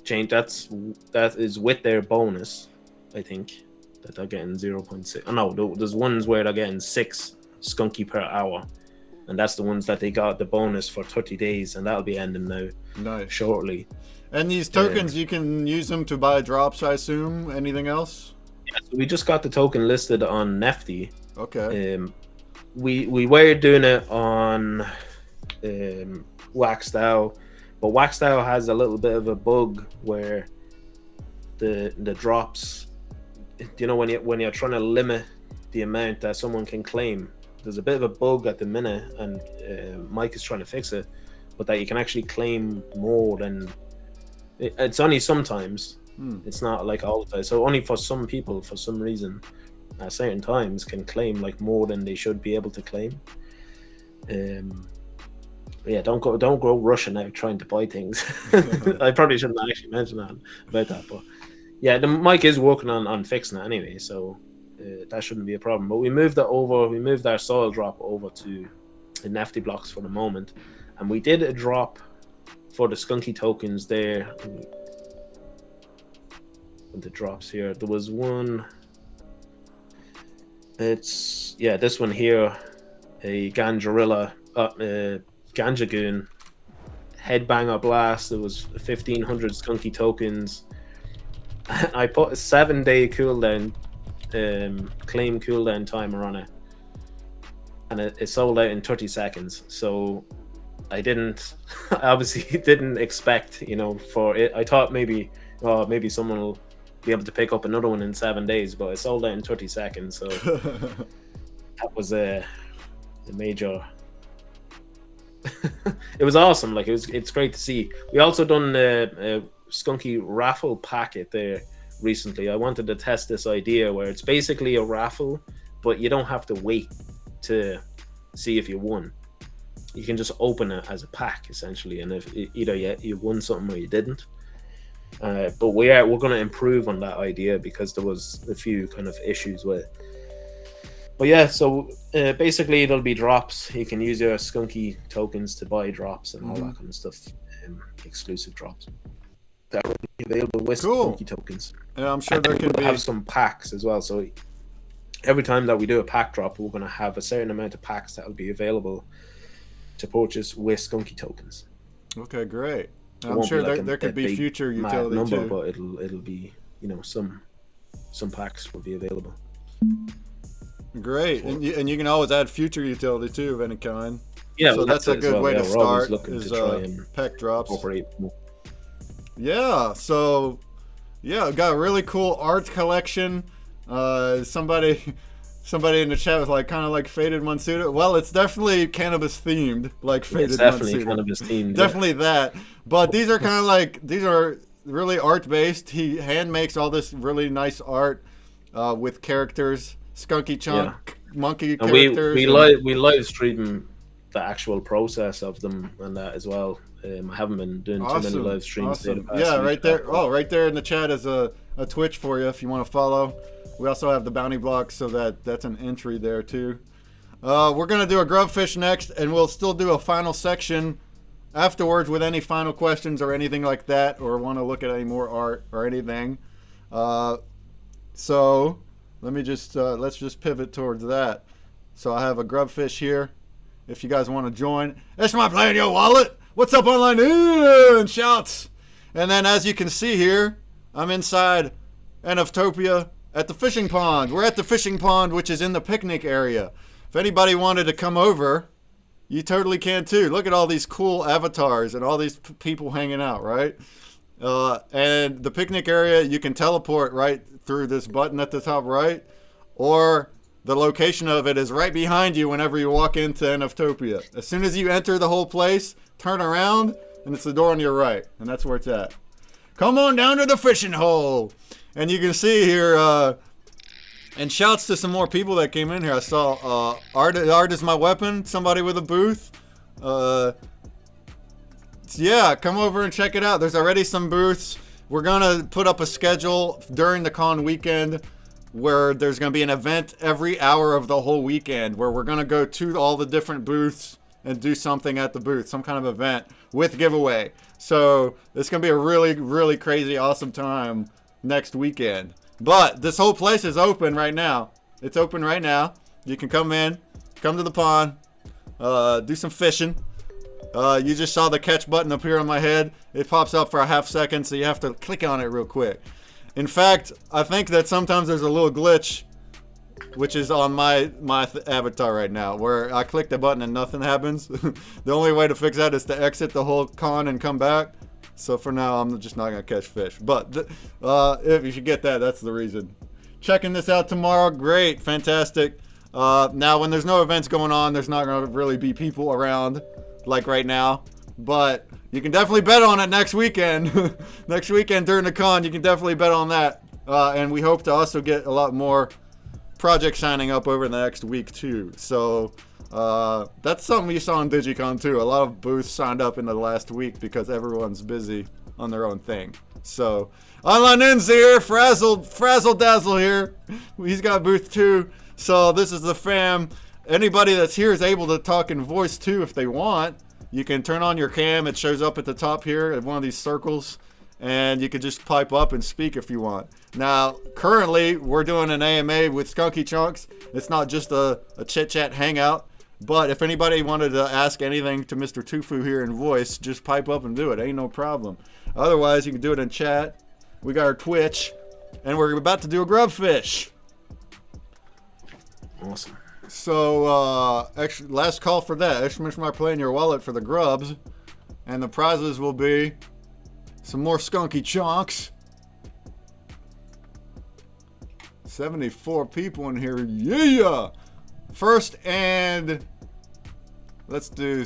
changed. That is with their bonus, I think, that they're getting 0.6. Oh no, there's ones where they're getting 6 Skunky per hour, and that's the ones that they got the bonus for 30 days, and that'll be ending now shortly. And these tokens, you can use them to buy drops, I assume. Anything else? Yeah, so we just got the token listed on NFT. Okay. We were doing it on WAXDAO, but WAXDAO has a little bit of a bug where the drops, you know, when you're trying to limit the amount that someone can claim, there's a bit of a bug at the minute, and Mike is trying to fix it, but that you can actually claim more than. It's only sometimes. It's not like all the time. So only for some people, for some reason, at certain times, can claim like more than they should be able to claim. But yeah, don't go rushing out trying to buy things. I probably shouldn't actually mention about that, but yeah, the Mike is working on fixing it anyway, so that shouldn't be a problem. But we moved our soil drop over to the NFT blocks for the moment, and we did a drop for the Skunky tokens there. The drops here, there was one. It's this one here, a Ganjarilla, Ganja Goon, Headbanger Blast. It was 1,500 Skunky tokens. I put a 7-day cooldown, claim cooldown timer on it, and it sold out in 30 seconds. So I obviously didn't expect, you know, for it. I thought maybe someone will be able to pick up another one in 7 days, but it sold out in 30 seconds. So that was a major. It was awesome. Like it's great to see. We also done a Skunky raffle packet there recently. I wanted to test this idea where it's basically a raffle, but you don't have to wait to see if you won. You can just open it as a pack essentially, and if either you won something or you didn't. But we're going to improve on that idea because there was a few kind of issues with it. But yeah, so basically it'll be drops. You can use your Skunky tokens to buy drops and all that kind of stuff, exclusive drops that will be available with Skunky tokens. Yeah, I'm sure there could be have some packs as well. So every time that we do a pack drop, we're going to have a certain amount of packs that will be available to purchase with Skunky tokens. Okay, great. I'm sure there could be future utility number, too. But it'll be, you know, some packs will be available. Great, and you can always add future utility too of any kind. Yeah, so that's a good way to start. Is try and pack drops. Incorporate more. Yeah, so I've got a really cool art collection. Somebody in the chat was like, kind of like Faded Monsuda. Well, it's definitely cannabis themed, like Faded Monsuda. It's definitely cannabis themed. Definitely that. But these are really art based. He hand makes all this really nice art with characters, Skunky Chunk, monkey and characters. We live stream the actual process of them and that as well. I haven't been doing too many live streams. Right there. Oh, right there in the chat is a Twitch for you if you want to follow. We also have the bounty blocks, so that's an entry there too. We're gonna do a Grubfish next, and we'll still do a final section afterwards with any final questions or anything like that, or want to look at any more art or anything. So let me just let's just pivot towards that. So I have a grubfish here. If you guys want to join, it's my playing your wallet. What's up online? And shouts. And then as you can see here, I'm inside NFTopia at the fishing pond. We're at the fishing pond, which is in the picnic area. If anybody wanted to come over, you totally can too. Look at all these cool avatars and all these people hanging out, right? And the picnic area, you can teleport right through this button at the top right, or the location of it is right behind you whenever you walk into NFTopia. As soon as you enter the whole place, turn around, and it's the door on your right, and that's where it's at. Come on down to the fishing hole. And you can see here, and shouts to some more people that came in here. I saw Art is my weapon, somebody with a booth. Yeah, come over and check it out. There's already some booths. We're gonna put up a schedule during the con weekend where there's gonna be an event every hour of the whole weekend where we're gonna go to all the different booths and do something at the booth, some kind of event with giveaway. So it's gonna be a really, really crazy, awesome time next weekend. But this whole place is open right now. It's open right now. You can come in, come to the pond, do some fishing. You just saw the catch button appear on my head. It pops up for a half second, so you have to click on it real quick. In fact, I think that sometimes there's a little glitch, which is on my avatar right now, where I click the button and nothing happens. The only way to fix that is to exit the whole con and come back. So for now, I'm just not gonna catch fish. But if you get that, that's the reason. Checking this out tomorrow, great, fantastic. Now, when there's no events going on, there's not gonna really be people around like right now. But you can definitely bet on it next weekend. Next weekend during the con, you can definitely bet on that. And we hope to also get a lot more projects signing up over the next week too. So that's something you saw on DigiCon too. A lot of booths signed up in the last week because everyone's busy on their own thing. So Online In's here, Frazzle Dazzle here. He's got booth too. So this is the fam. Anybody that's here is able to talk in voice too if they want. You can turn on your cam. It shows up at the top here at one of these circles. And you can just pipe up and speak if you want. Now, currently, we're doing an AMA with Skunky Chunks. It's not just a chit-chat hangout. But if anybody wanted to ask anything to Mr. Twofu here in voice, just pipe up and do it. Ain't no problem. Otherwise, you can do it in chat. We got our Twitch. And we're about to do a grubfish. Awesome. So, last call for that. Exclamation mark play in your wallet for the grubs. And the prizes will be some more Skunky Chunks. 74 people in here. Yeah! First and let's do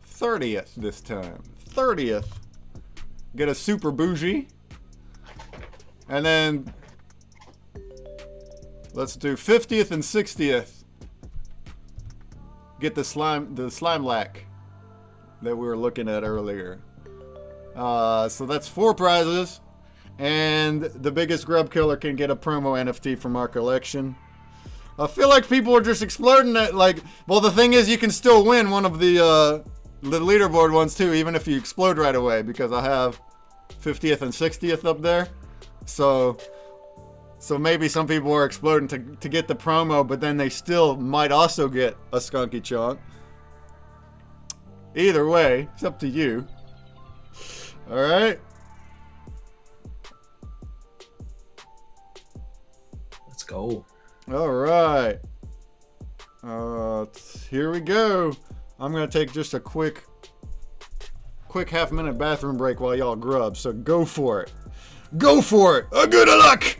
30th this time. 30th. Get a super bougie. And then let's do 50th and 60th. Get the slime lack that we were looking at earlier. So that's 4 prizes. And the biggest grub killer can get a promo NFT from our collection. I feel like people are just exploding it. Like, well, the thing is, you can still win one of the leaderboard ones too, even if you explode right away, because I have 50th and 60th up there. So maybe some people are exploding to get the promo, but then they still might also get a Skunky Chunk. Either way, it's up to you. All right. Let's go. All right. Here we go. I'm gonna take just a quick half-minute bathroom break while y'all grub. So go for it. Go for it. A good luck.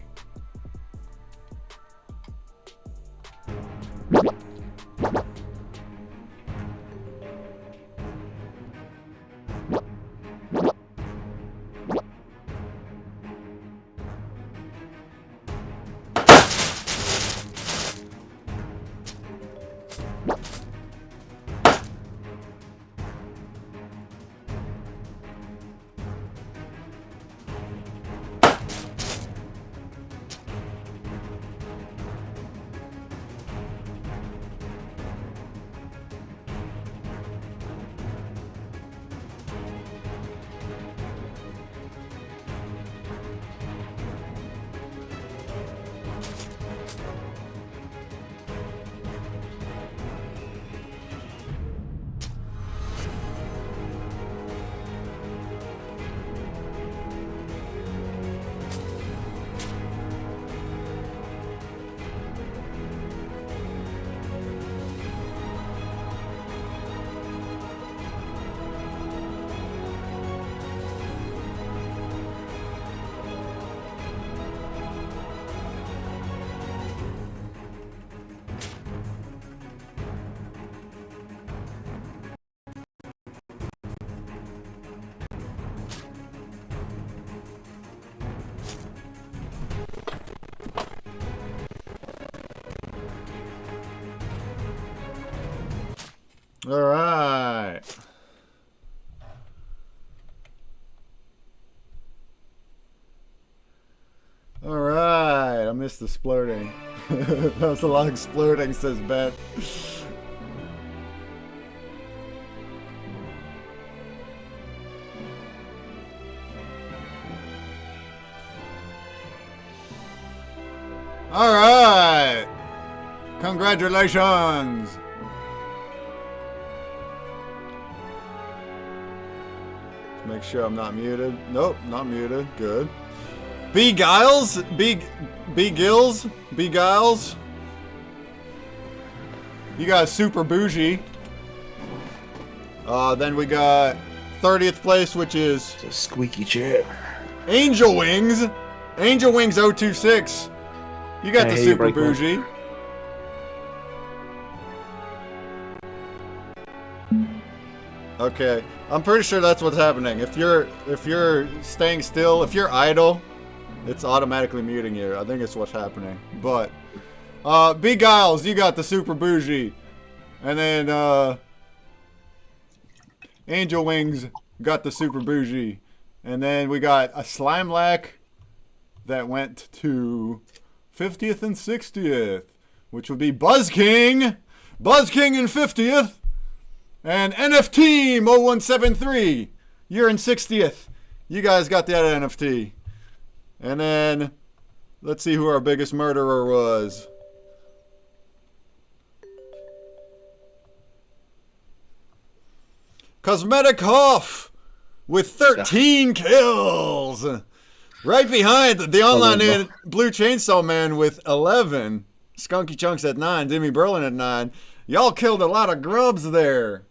All right. All right. I missed the splurting. That was a lot of splurting, says Bet. All right. Congratulations. Make sure I'm not muted. Nope, not muted. Good. B Giles? B Gills? B Giles? You got super bougie. Then we got 30th place, which is It's a squeaky chair. Angel Wings. Angel Wings 026. You got the super bougie. Okay, I'm pretty sure that's what's happening. If you're staying still, if you're idle, it's automatically muting you. I think it's what's happening. But B Giles, you got the super bougie, and then Angel Wings got the super bougie, and then we got a Slime Lack that went to 50th and 60th, which would be Buzz King in 50th. And NFT 0173, you're in 60th. You guys got that NFT. And then, let's see who our biggest murderer was. Cosmetic Hoff with 13 kills. Right behind the online Blue Chainsaw Man with 11. Skunky Chunks at 9. Demi Berlin at 9. Y'all killed a lot of grubs there.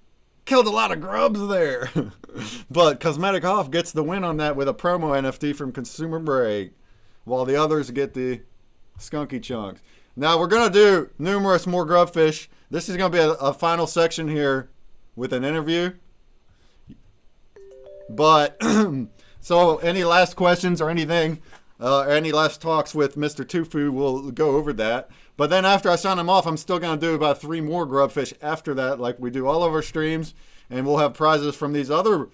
But Cosmetic Hoff gets the win on that with a promo NFT from ConsumerBreak, while the others get the Skunky Chunks. Now we're going to do numerous more grubfish. This is going to be a final section here with an interview. But, so any last questions or anything, any last talks with Mr. Twofu, we'll go over that. But then after I sign him off, I'm still going to do about 3 more grubfish after that, like we do all of our streams. And we'll have prizes from these other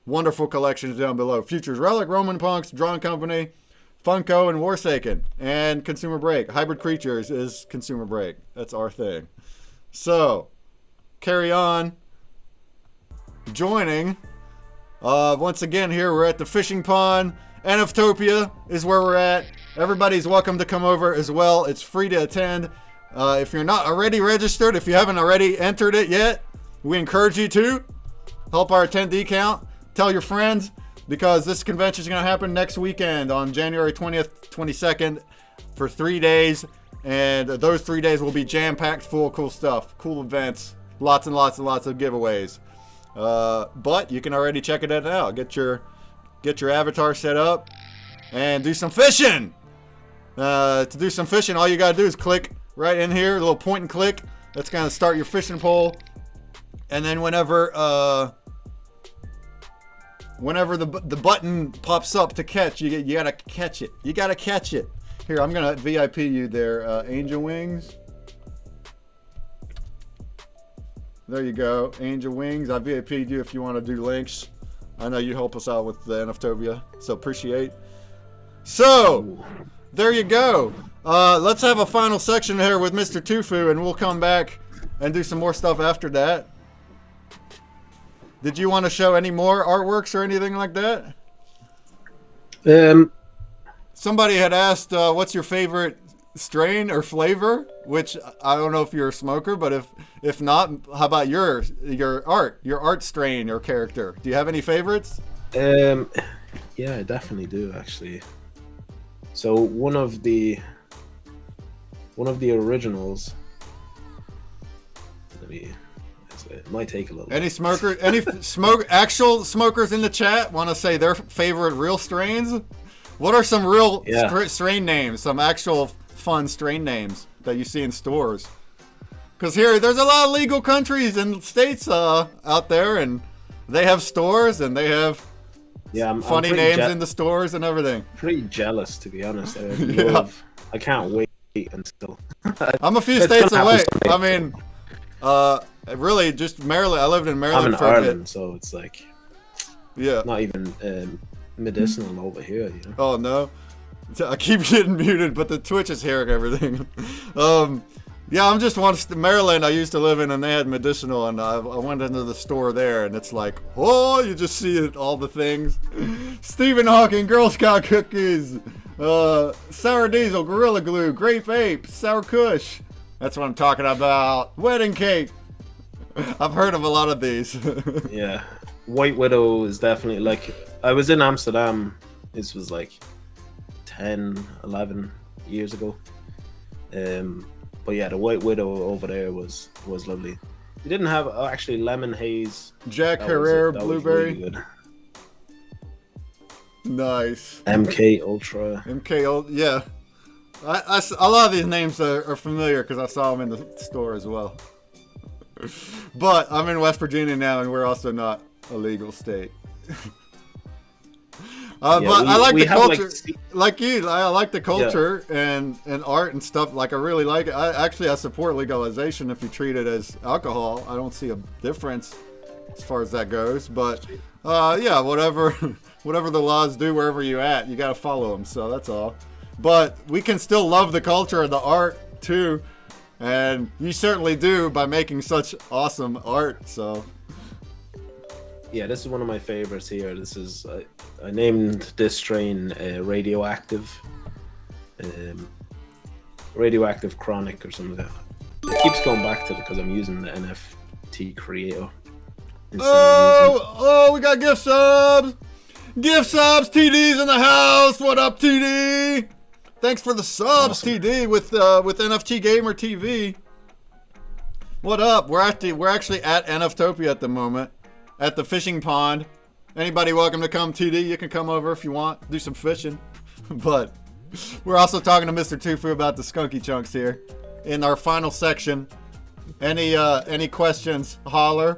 wonderful collections down below. Futures Relic, Roman Punks, Drawn Company, Funko, and Warsaken. And ConsumerBreak. Hybrid Creatures is ConsumerBreak. That's our thing. So, carry on. Joining. Once again here, we're at the fishing pond. NFTopia is where we're at. Everybody's welcome to come over as well. It's free to attend. If you're not already registered, if you haven't already entered it yet, we encourage you to help our attendee count. Tell your friends, because this convention is going to happen next weekend on January 20th, 22nd for 3 days. And those 3 days will be jam-packed full of cool stuff, cool events, lots and lots and lots of giveaways. But you can already check it out. Get your avatar set up and do some fishing. To do some fishing, all you gotta do is click right in here, a little point and click. That's gonna start your fishing pole. And then whenever the button pops up to catch, you gotta catch it. You gotta catch it. Here, I'm gonna VIP you there, Angel Wings. There you go, Angel Wings. I VIP'd you if you want to do links. I know you help us out with the NFTopia, so appreciate. So, there you go. Let's have a final section here with Mr. Twofu, and we'll come back and do some more stuff after that. Did you want to show any more artworks or anything like that? Somebody had asked, what's your favorite strain or flavor? Which I don't know if you're a smoker, but if not, how about your art strain or character? Do you have any favorites? Yeah, I definitely do actually. So one of the originals. It might take a little. Any actual smokers in the chat want to say their favorite real strains? What are some real strain names? Some actual fun strain names that you see in stores? Because there's a lot of legal countries and states out there, and they have stores and they have funny names in the stores and everything. Pretty jealous, to be honest. I can't wait until. I'm a few states away. I mean, Really, just Maryland. I lived in I'm Maryland in for a Ireland, bit. so it's like Yeah. not even medicinal over here, you know. Oh no, I keep getting muted, but the Twitch is hearing everything. Yeah, I'm just once Maryland I used to live in, and they had medicinal, and I went into the store there, and it's like, oh, you just see it, all the things. Stephen Hawking, Girl Scout cookies, sour diesel, Gorilla Glue, grape ape, sour kush. That's what I'm talking about. Wedding cake. I've heard of a lot of these. Yeah, White Widow is definitely like. I was in Amsterdam. This was like 10, 11 years ago. But yeah, the White Widow over there was lovely. We didn't have actually lemon haze. Jack That Herrera that was blueberry. really good. Nice. MK Ultra. MKO, yeah. A lot of these names are familiar because I saw them in the store as well. But I'm in West Virginia now, and we're also not a legal state. But I like the culture, like you. I like the culture and art and stuff. Like I really like it. I support legalization if you treat it as alcohol. I don't see a difference as far as that goes. But yeah, whatever the laws do wherever you're at, you got to follow them. So that's all. But we can still love the culture and the art too, and you certainly do by making such awesome art. So. Yeah, this is one of my favorites here. This is I named this strain radioactive chronic or something like that. It keeps going back to it because I'm using the NFT creator. Oh, we got gift subs. Gift subs. TD's in the house. What up, TD? Thanks for the subs, awesome. TD with NFT Gamer TV. What up? We're actually at NFTopia at the moment. At the fishing pond. Anybody welcome to come, TD? You can come over if you want. Do some fishing. But we're also talking to Mr. Twofu about the Skunky Chunks here. In our final section. Any questions, holler.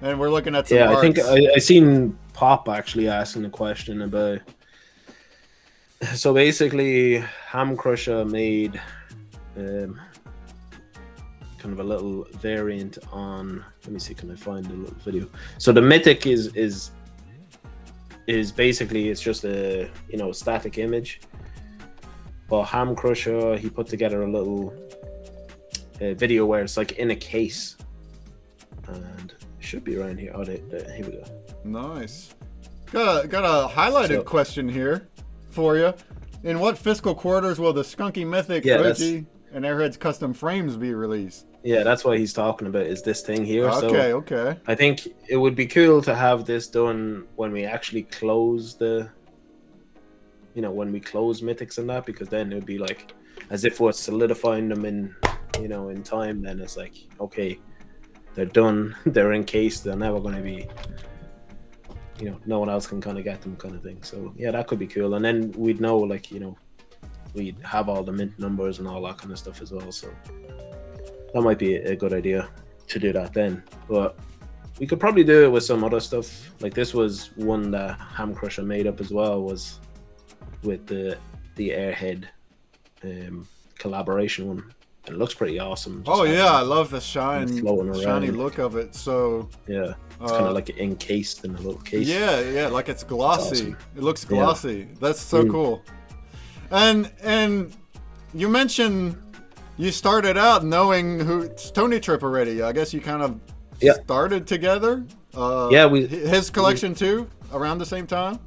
And we're looking at some arts. I think I seen Pop actually asking a question about... So basically, Ham Crusher made... kind of a little variant on, let me see, can I find a little video? So the mythic is basically, it's just a static image, but Ham Crusher, he put together a little video where it's like in a case, and it should be around here. Here we go. Nice. Got a highlighted question here for you. In what fiscal quarters will the Skunky Mythic OG and Airheads custom frames be released? Yeah, that's what he's talking about, is this thing here. Okay. I think it would be cool to have this done when we actually close when we close Mythics and that, because then it would be like, as if we're solidifying them in time, then it's like, okay, they're done, they're encased, they're never going to be, no one else can kind of get them kind of thing. So yeah, that could be cool. And then we'd know, like, we'd have all the mint numbers and all that kind of stuff as well. So that might be a good idea to do that then. But we could probably do it with some other stuff. Like this was one that Ham Crusher made up as well, was with the Airhead collaboration one. It looks pretty awesome. Oh yeah, I love the shiny look of it. So yeah, it's kind of like encased in a little case. Yeah, like it's glossy. It's awesome. It looks glossy. Yeah. That's so cool. And you mentioned you started out knowing who Tony Trip already. I guess you kind of started together. His collection too around the same time.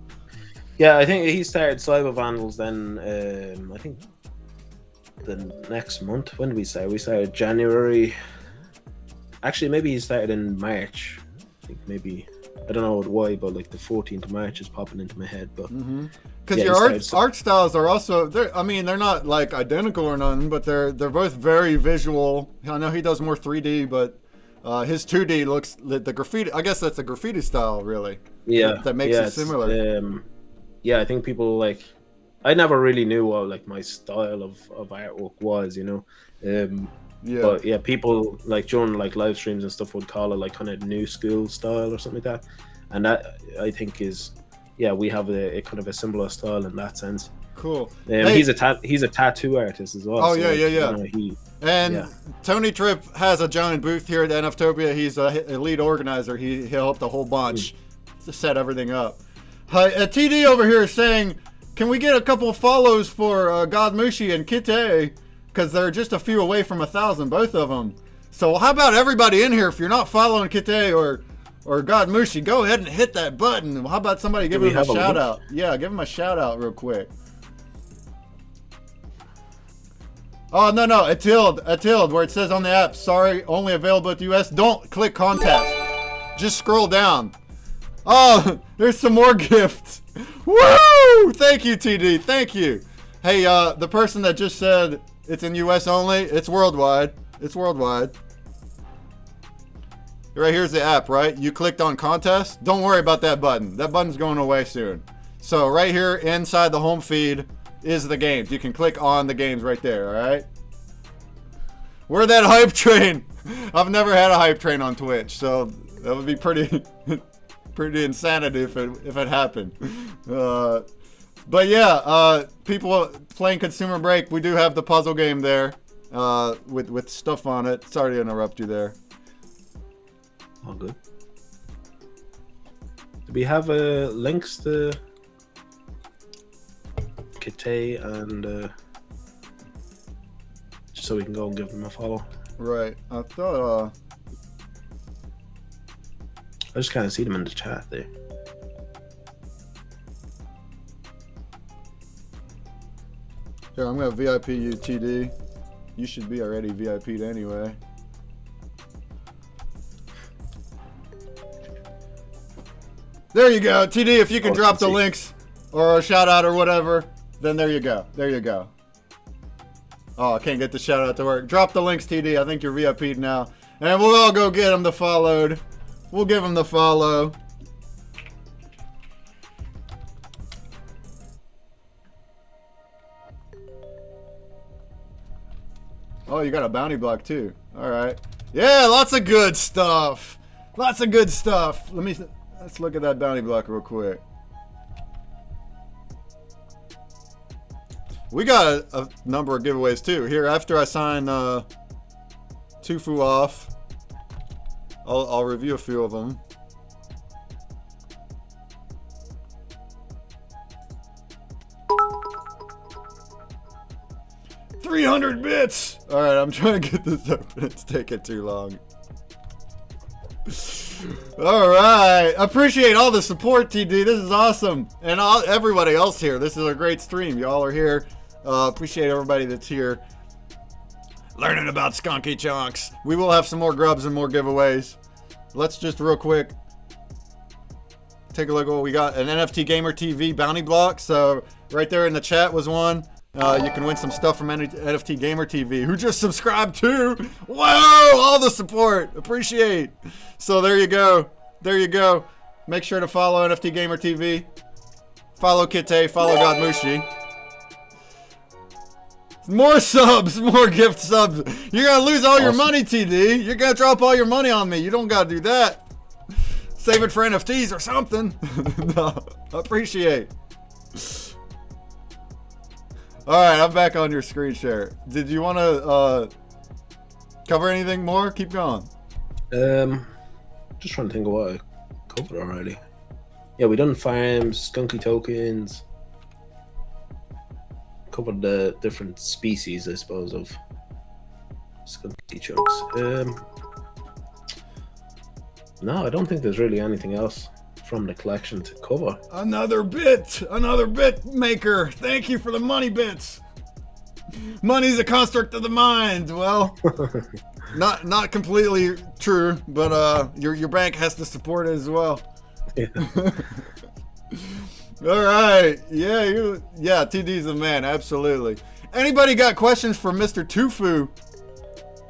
Yeah, I think he started Cyber Vandals then. I think the next month. When did we start? We started January. Actually, maybe he started in March. I think maybe, I don't know why, but like the 14th of March is popping into my head. But because your art styles are also, they're not like identical or nothing, but they're both very visual. I know he does more 3D, but his 2D looks, the graffiti, I guess that's a graffiti style, really. Yeah, that makes it similar. Yeah, I think people like, I never really knew what like my style of artwork was, But yeah, people like during like live streams and stuff would call it like kind of new school style or something like that, and that I think is, we have a kind of a similar style in that sense. Cool. Hey. He's a tattoo artist as well. Oh, so and Tony Tripp has a giant booth here at NFTopia. He's a lead organizer. He helped a whole bunch to set everything up. TD over here is saying, can we get a couple of follows for Godmushi and Kite? Because they're just a few away from 1,000, both of them. So how about everybody in here, if you're not following Kite or Godmushi, go ahead and hit that button. How about somebody give him a shout out? Yeah, give him a shout out real quick. Oh, no, Attilled, where it says on the app, sorry, only available at the US. Don't click contest. Just scroll down. Oh, there's some more gifts. Woo! Thank you, TD. Thank you. Hey, the person that just said it's in US only, it's worldwide. It's worldwide. Right here's the app, right? You clicked on contest. Don't worry about that button. That button's going away soon. So right here inside the home feed is the games. You can click on the games right there, all right? We're that hype train. I've never had a hype train on Twitch, so that would be pretty insanity if it happened. But yeah, people playing ConsumerBreak, we do have the puzzle game there with stuff on it. Sorry to interrupt you there. All good. Do we have links to Kite and just so we can go and give them a follow? Right. I thought I just kind of see them in the chat there. Here, I'm gonna VIP you, TD. You should be already VIP'd anyway. There you go, TD. If you can drop the links or a shout out or whatever, then there you go. There you go. Oh, I can't get the shout out to work. Drop the links, TD. I think you're VIP'd now, and we'll all go get them the followed. We'll give them the follow. Oh, you got a bounty block too. All right. Yeah, lots of good stuff. Lots of good stuff. Let's look at that bounty block real quick. We got a number of giveaways too. Here, after I sign Twofu off, I'll review a few of them. $300 bits! Alright, I'm trying to get this open. It's taking too long. Alright. Appreciate all the support, TD. This is awesome. And everybody else here. This is a great stream. Y'all are here. Appreciate everybody that's here learning about Skunky Chunks. We will have some more grubs and more giveaways. Let's just real quick take a look at what we got. An NFT Gamer TV bounty block. So right there in the chat was one. You can win some stuff from NFT Gamer TV, who just subscribed too. Whoa, all the support. Appreciate. So there you go. There you go. Make sure to follow NFT Gamer TV. Follow Kite. Follow Godmushi. More subs. More gift subs. You're going to lose all your money, TD. You're going to drop all your money on me. You don't got to do that. Save it for NFTs or something. No, appreciate. Alright, I'm back on your screen share. Did you want to cover anything more? Keep going. Just trying to think of what I covered already. Yeah, we done farms, skunky tokens. Covered the different species, I suppose, of Skunky Chunks. No, I don't think there's really anything else from the collection to cover. Another bit maker. Thank you for the money bits. Money's a construct of the mind. Well, not completely true, but your bank has to support it as well. Yeah. All right. Yeah, TD's the man. Absolutely. Anybody got questions for Mr. Twofu?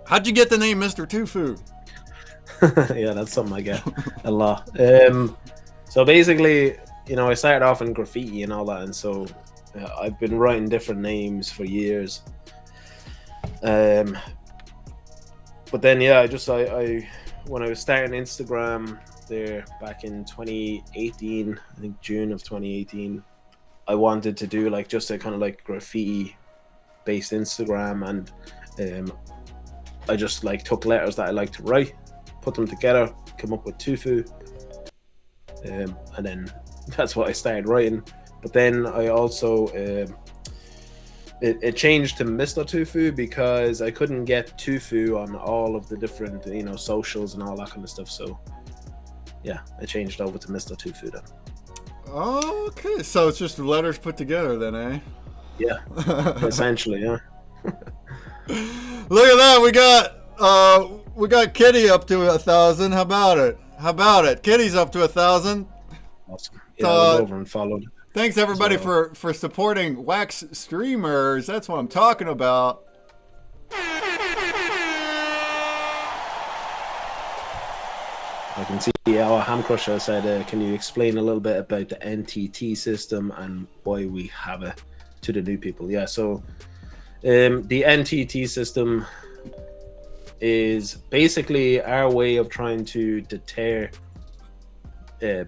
How'd you get the name Mr. Twofu? Yeah, that's something I get a lot. So basically, you know, I started off in graffiti and all that, and so I've been writing different names for years. But then, yeah, I when I was starting Instagram there back in 2018, I think June of 2018, I wanted to do like just a kind of like graffiti based Instagram, and I just like took letters that I like to write, put them together, come up with Twofu, and then that's what I started writing. But then I also it changed to Mr Twofu because I couldn't get Twofu on all of the different, you know, socials and all that kind of stuff. So yeah, I changed over to Mr Twofu then. Okay, so it's just letters put together then, eh? Yeah, essentially, yeah. Look at that, we got Kitty up to 1,000. How about it? Kitty's up to 1,000. Awesome. Yeah, I was over and followed. Thanks everybody for supporting Wax streamers. That's what I'm talking about. I can see our Ham Crusher said, can you explain a little bit about the NTT system and why we have it to the new people? Yeah, so the NTT system is basically our way of trying to deter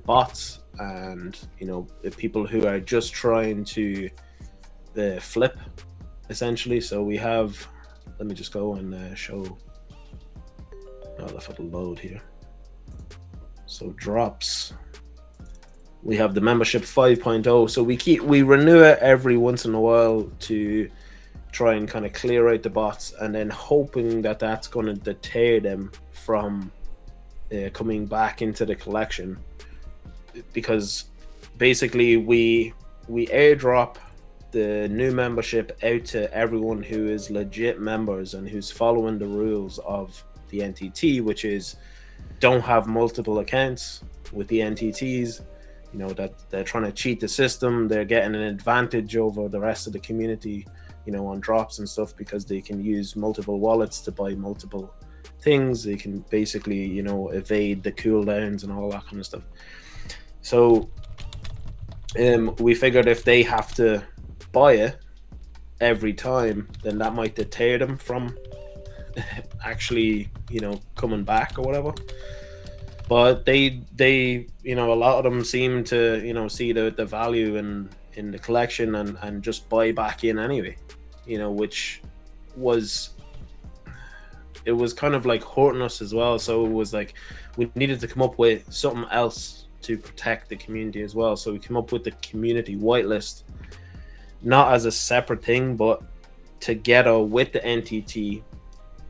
bots and, you know, people who are just trying to flip, essentially. So we have, let me just go and show. Oh, if it'll load here. So drops. We have the membership 5.0. So we renew it every once in a while to try and kind of clear out the bots, and then hoping that that's going to deter them from coming back into the collection. Because basically we airdrop the new membership out to everyone who is legit members and who's following the rules of the NTT, which is don't have multiple accounts with the NTTs, you know, that they're trying to cheat the system. They're getting an advantage over the rest of the community, you know, on drops and stuff, because they can use multiple wallets to buy multiple things. They can basically, you know, evade the cooldowns and all that kind of stuff. So we figured if they have to buy it every time, then that might deter them from actually, you know, coming back or whatever. But they you know, a lot of them seem to, you know, see the value in the collection and just buy back in anyway, you know, which was, it was kind of like hurting us as well. So it was like we needed to come up with something else to protect the community as well. So we came up with the community whitelist, not as a separate thing, but together with the NTT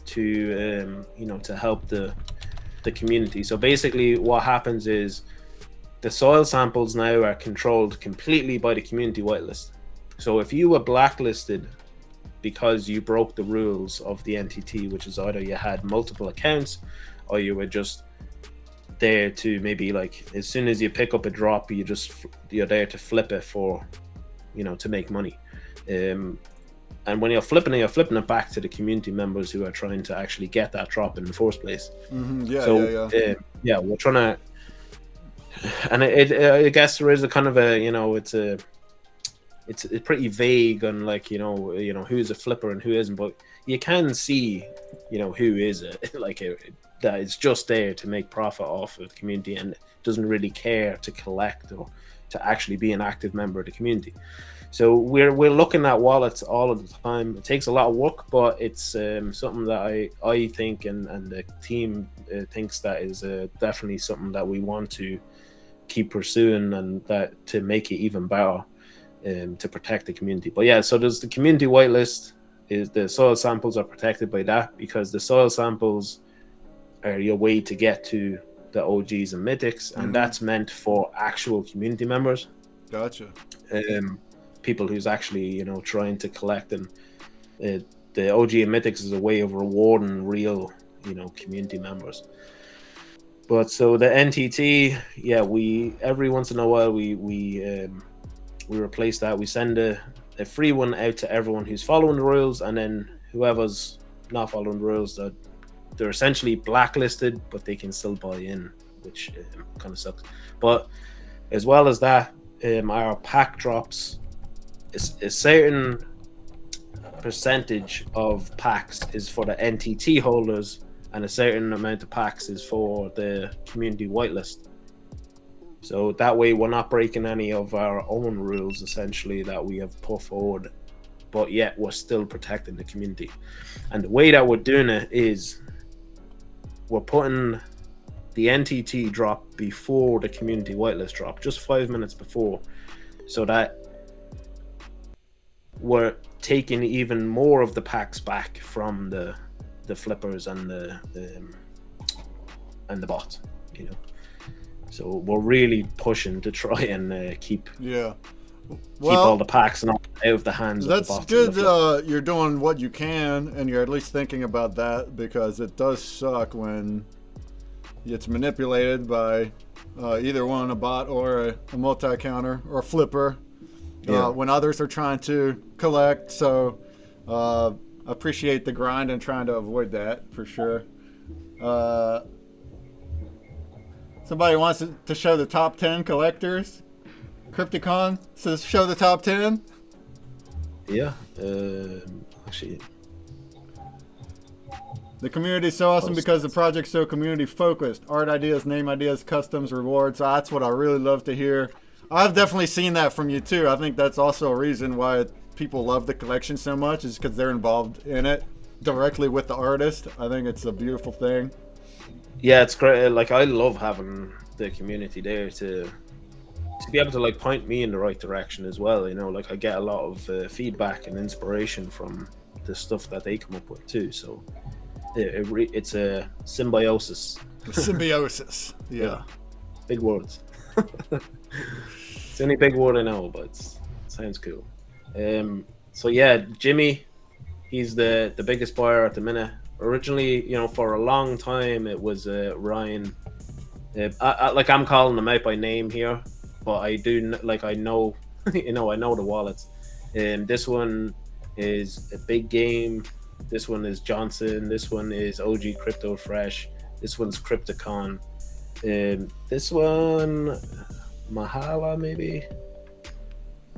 to you know, to help the community. So basically what happens is the soil samples now are controlled completely by the community whitelist. So if you were blacklisted because you broke the rules of the NTT, which is either you had multiple accounts or you were just there to maybe, like, as soon as you pick up a drop, you're there to flip it for, you know, to make money. And when you're flipping it back to the community members who are trying to actually get that drop in the first place. Yeah, we're trying to, and I guess there is a kind of a, you know, it's pretty vague on, like, you know who's a flipper and who isn't, but you can see, you know, who is it, like that is just there to make profit off of the community and doesn't really care to collect or to actually be an active member of the community. So we're looking at wallets all of the time. It takes a lot of work, but it's something that I think and the team thinks that is definitely something that we want to keep pursuing, and that to make it even better, to protect the community. But yeah, so there's the community whitelist. Is the soil samples are protected by that, because the soil samples are your way to get to the OGs and mythics, and that's meant for actual community members. Gotcha. People who's actually, you know, trying to collect, and the OG and mythics is a way of rewarding real, you know, community members. But so the NTT, yeah, we every once in a while we replace that. We send a free one out to everyone who's following the rules, and then whoever's not following the rules, that they're essentially blacklisted, but they can still buy in, which kind of sucks. But as well as that, our pack drops, a certain percentage of packs is for the NTT holders, and a certain amount of packs is for the community whitelist. So that way we're not breaking any of our own rules, essentially, that we have put forward, but yet we're still protecting the community. And the way that we're doing it is we're putting the NTT drop before the community whitelist drop, just 5 minutes before, so that we're taking even more of the packs back from the flippers and the bots, you know. So we're really pushing to try and keep all the packs and all out of the hands of the bots. That's good. You're doing what you can, and you're at least thinking about that, because it does suck when it's manipulated by either one, a bot or a multi-counter or a flipper, when others are trying to collect. So appreciate the grind and trying to avoid that for sure. Somebody wants to show the top 10 collectors. Crypticon says show the top 10. Yeah, actually, the community is so awesome because the project's so community focused. Art ideas, name ideas, customs, rewards. That's what I really love to hear. I've definitely seen that from you too. I think that's also a reason why people love the collection so much, is because they're involved in it directly with the artist. I think it's a beautiful thing. Yeah, it's great. Like, I love having the community there to be able to like point me in the right direction as well. You know, like I get a lot of feedback and inspiration from the stuff that they come up with too. So it's a symbiosis. Symbiosis. Yeah. Big words. It's the only big word I know, but it sounds cool. So yeah, Jimmy, he's the biggest buyer at the minute. Originally, you know, for a long time it was Ryan. I'm calling him out by name here, but I know, you know, I know the wallets. This one is a Big Game. This one is Johnson. This one is OG Crypto Fresh. This one's Crypticon. This one, Mahala maybe.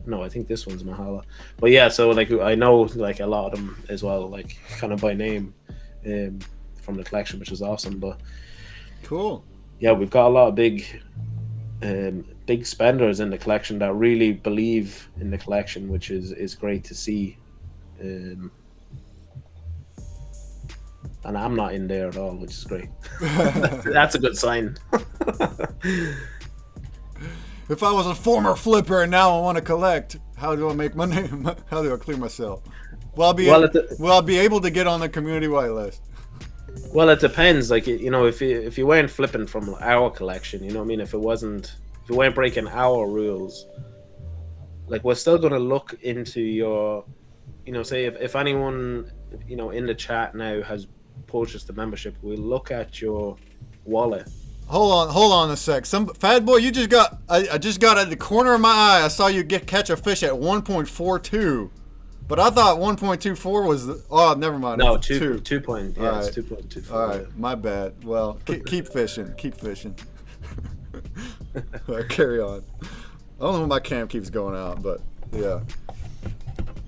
No, I think this one's Mahala. But yeah, so like I know like a lot of them as well, like kind of by name, from the collection, which is awesome. But cool. Yeah, we've got a lot of big spenders in the collection that really believe in the collection, which is great to see. And I'm not in there at all, which is great. That's a good sign. If I was a former flipper and now I want to collect, how do I make money? How do I clear myself? Will I be able to get on the community whitelist? Well, it depends. Like, you know, if you weren't flipping from our collection, you know what I mean? If you weren't breaking our rules, like, we're still going to look into your, you know, say if anyone, you know, in the chat now has purchased the membership, we'll look at your wallet. Hold on a sec. Fat boy, you just got, I just got at the corner of my eye, I saw you catch a fish at 1.42. But I thought 1.24 was, oh, never mind. No, it's 2 point. Yeah, right. It's 2.24. All right, my bad. Well, keep fishing. Keep fishing. Right, carry on. I don't know when my cam keeps going out, but yeah.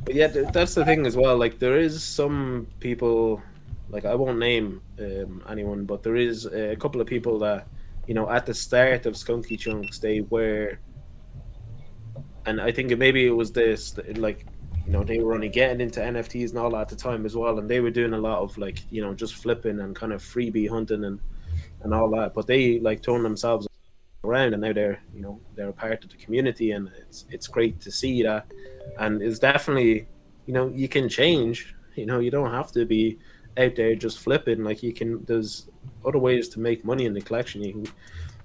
But yeah, that's the thing as well. Like, there is some people, like, I won't name anyone, but there is a couple of people that, you know, at the start of Skunky Chunks, they were, and I think maybe it was this, like, you know, they were only getting into NFTs and all that at the time as well, and they were doing a lot of, like, you know, just flipping and kind of freebie hunting and all that. But they like turned themselves around, and now they're, you know, they're a part of the community, and it's great to see that. And it's definitely, you know, you can change. You know, you don't have to be out there just flipping. Like, you can. There's other ways to make money in the collection.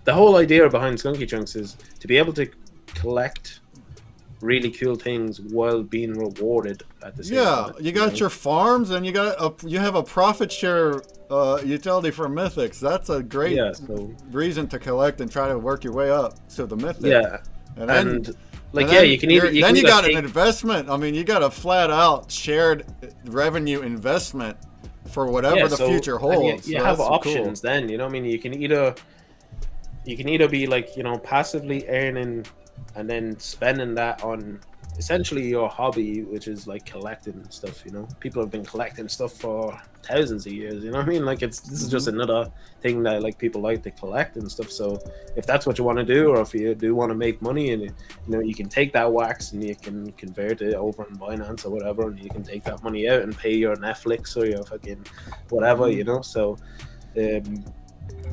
The whole idea behind Skunky Chunks is to be able to collect really cool things while being rewarded at the same time. Yeah, you got your farms, and you have a profit share utility for mythics. That's a great reason to collect and try to work your way up to the mythic. Yeah, you can either then you got an investment. I mean, you got a flat out shared revenue investment for whatever the future holds. You have options. Cool. Then, you know what I mean, you can either be like, you know, passively earning and then spending that on essentially your hobby, which is like collecting stuff. You know, people have been collecting stuff for thousands of years. You know what I mean? Like this is just another thing that like people like to collect and stuff. So if that's what you want to do, or if you do want to make money, and you know, you can take that wax and you can convert it over on Binance or whatever, and you can take that money out and pay your Netflix or your fucking whatever. You know, so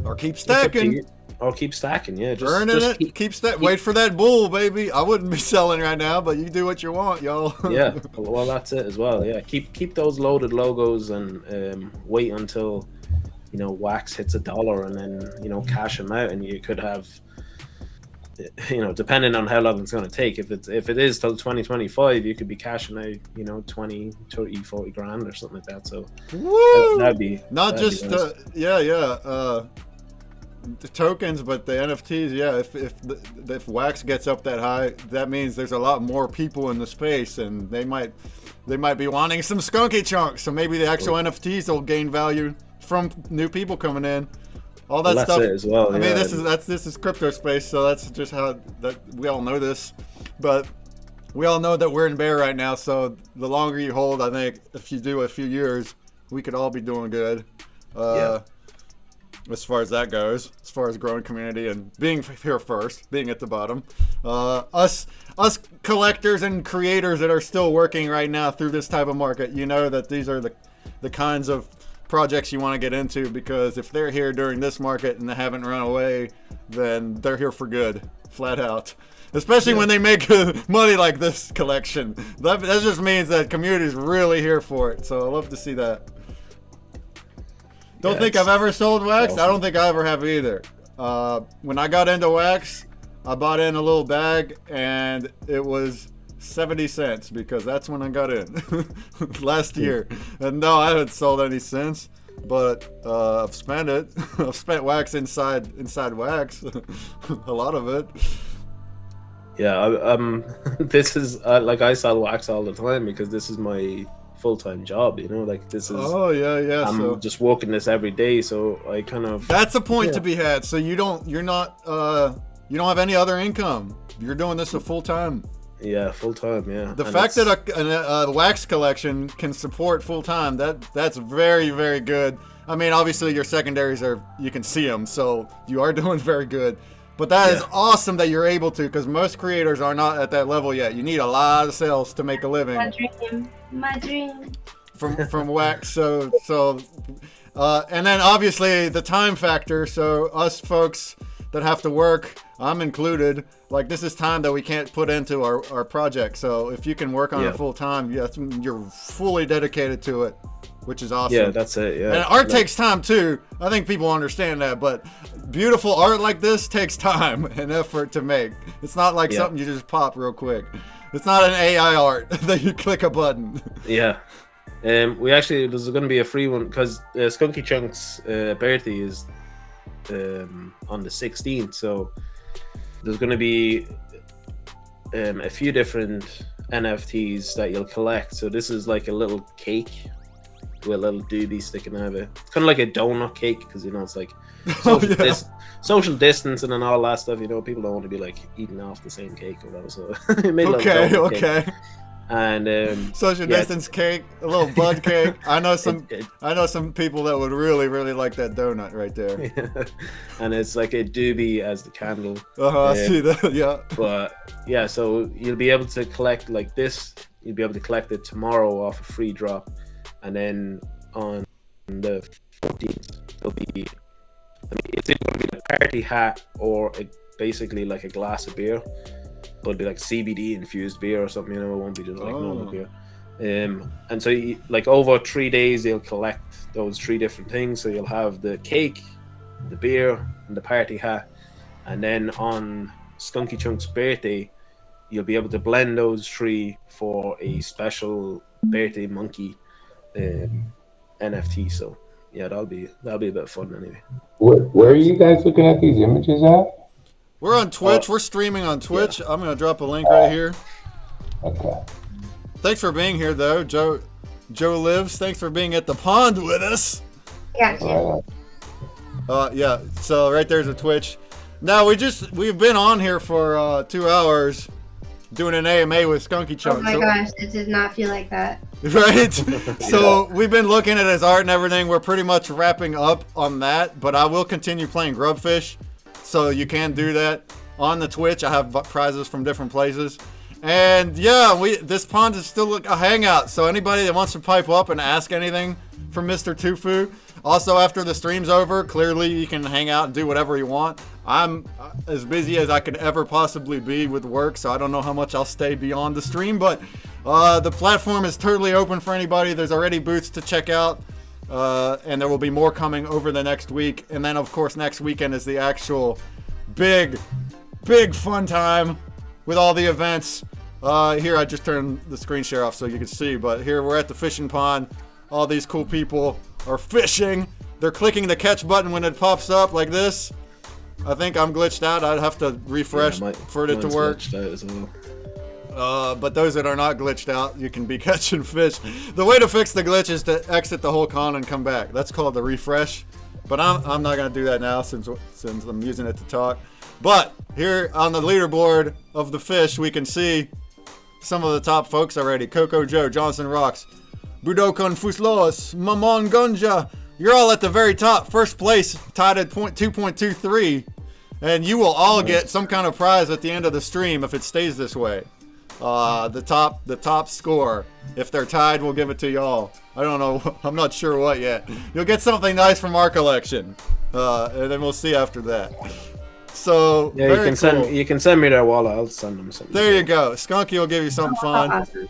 or keep stacking. Or keep stacking, yeah. Earning it. Keep wait for that bull, baby. I wouldn't be selling right now, but you do what you want, y'all. Yeah, well, that's it as well. Yeah, keep those loaded logos and wait until, you know, wax hits $1 and then, you know, cash them out, and you could have, you know, depending on how long it's going to take. If it is till 2025, you could be cashing out, you know, 20, 30, 40 grand or something like that. So that'd be not that'd just be nice. The tokens, but the NFTs. Yeah, if wax gets up that high, that means there's a lot more people in the space, and they might be wanting some Skunky Chunks. So maybe the actual NFTs will gain value from new people coming in. All that stuff. That's it as well. I mean, this is crypto space, so that's just how that we all know this. But we all know that we're in bear right now. So the longer you hold, I think if you do a few years, we could all be doing good. As far as that goes, as far as growing community and being here first, being at the bottom, us collectors and creators that are still working right now through this type of market, you know that these are the kinds of projects you want to get into, because if they're here during this market and they haven't run away, then they're here for good, flat out. Especially when they make money like this collection. That just means that community is really here for it. So I love to see that. Don't think I've ever sold wax. I don't think I ever have either. When I got into wax, I bought in a little bag, and it was 70 cents because that's when I got in last year. And no, I haven't sold any since, but I've spent it. I've spent wax inside wax, a lot of it. Yeah, this is like I sell wax all the time because this is my full-time job, you know, like this is I'm just working this every day, so I kind of that's a point to be had. So you don't have any other income, you're doing this a full-time. Full-time. The fact that a wax collection can support full-time, that's very, very good. I mean, obviously your secondaries you can see them, so you are doing very good. But that is awesome that you're able to, because most creators are not at that level yet. You need a lot of sales to make a living. My dream. From wax. So and then obviously the time factor. So us folks that have to work, I'm included. Like, this is time that we can't put into our project. So if you can work on it full time, you're fully dedicated to it, which is awesome. Yeah, that's it. Yeah. And art takes time too. I think people understand that, but beautiful art like this takes time and effort to make. It's not like something you just pop real quick. It's not an AI art that you click a button. Yeah. There's going to be a free one because Skunky Chunks' birthday is on the 16th, so there's going to be a few different NFTs that you'll collect. So this is like a little cake with a little doobie sticking out of it. It's kind of like a donut cake because, you know, it's like social distancing and all that stuff. You know, people don't want to be like eating off the same cake or whatever. So it made okay. And social distance cake, a little bud cake. I know some people that would really, really like that donut right there. Yeah. And it's like a doobie as the candle. I see that. Yeah. But yeah, so you'll be able to collect like this. You'll be able to collect it tomorrow off a free drop, and then on the 14th it'll be. It's either going to be a party hat or basically like a glass of beer. But it'll be like CBD infused beer or something, you know. It won't be just like normal beer. And so like over 3 days you'll collect those 3 different things. So you'll have the cake, the beer, and the party hat. And then on Skunky Chunks' birthday, you'll be able to blend those 3 for a special birthday monkey NFT. So yeah, that'll be a bit of fun anyway. Where are you guys looking at these images at? We're on Twitch. We're streaming on Twitch. Yeah. I'm going to drop a link right here. Okay. Thanks for being here, though. Joe Lives, thanks for being at the pond with us. Gotcha. Yeah, so right there's a Twitch. Now, we've been on here for 2 hours. doing an AMA with Skunky Chunks. Oh my gosh, it did not feel like that. Right? So we've been looking at his art and everything. We're pretty much wrapping up on that, but I will continue playing Grubfish. So you can do that on the Twitch. I have prizes from different places. And yeah, this pond is still a hangout. So anybody that wants to pipe up and ask anything from Mr. Twofu. Also, after the stream's over, clearly you can hang out and do whatever you want. I'm as busy as I could ever possibly be with work, so I don't know how much I'll stay beyond the stream, but the platform is totally open for anybody. There's already booths to check out, and there will be more coming over the next week. And then, of course, next weekend is the actual big fun time with all the events. Here, I just turned the screen share off so you can see, but here we're at the fishing pond. All these cool people are fishing. They're clicking the catch button when it pops up like this. I think I'm glitched out. I'd have to refresh for it to work. Glitched out as well. But those that are not glitched out, you can be catching fish. The way to fix the glitch is to exit the whole con and come back. That's called the refresh. But I'm not gonna do that now since I'm using it to talk. But here on the leaderboard of the fish, we can see some of the top folks already. Coco Joe, Johnson Rocks, Budokon Fuslos, Mamon Gunja. You're all at the very top. First place, tied at 2.23. And you will all get some kind of prize at the end of the stream if it stays this way. The top score. If they're tied, we'll give it to y'all. I don't know. I'm not sure what yet. You'll get something nice from our collection. And then we'll see after that. So, yeah, you can send me their wallet. I'll send them something. There you go. Skunky will give you something fun. Awesome.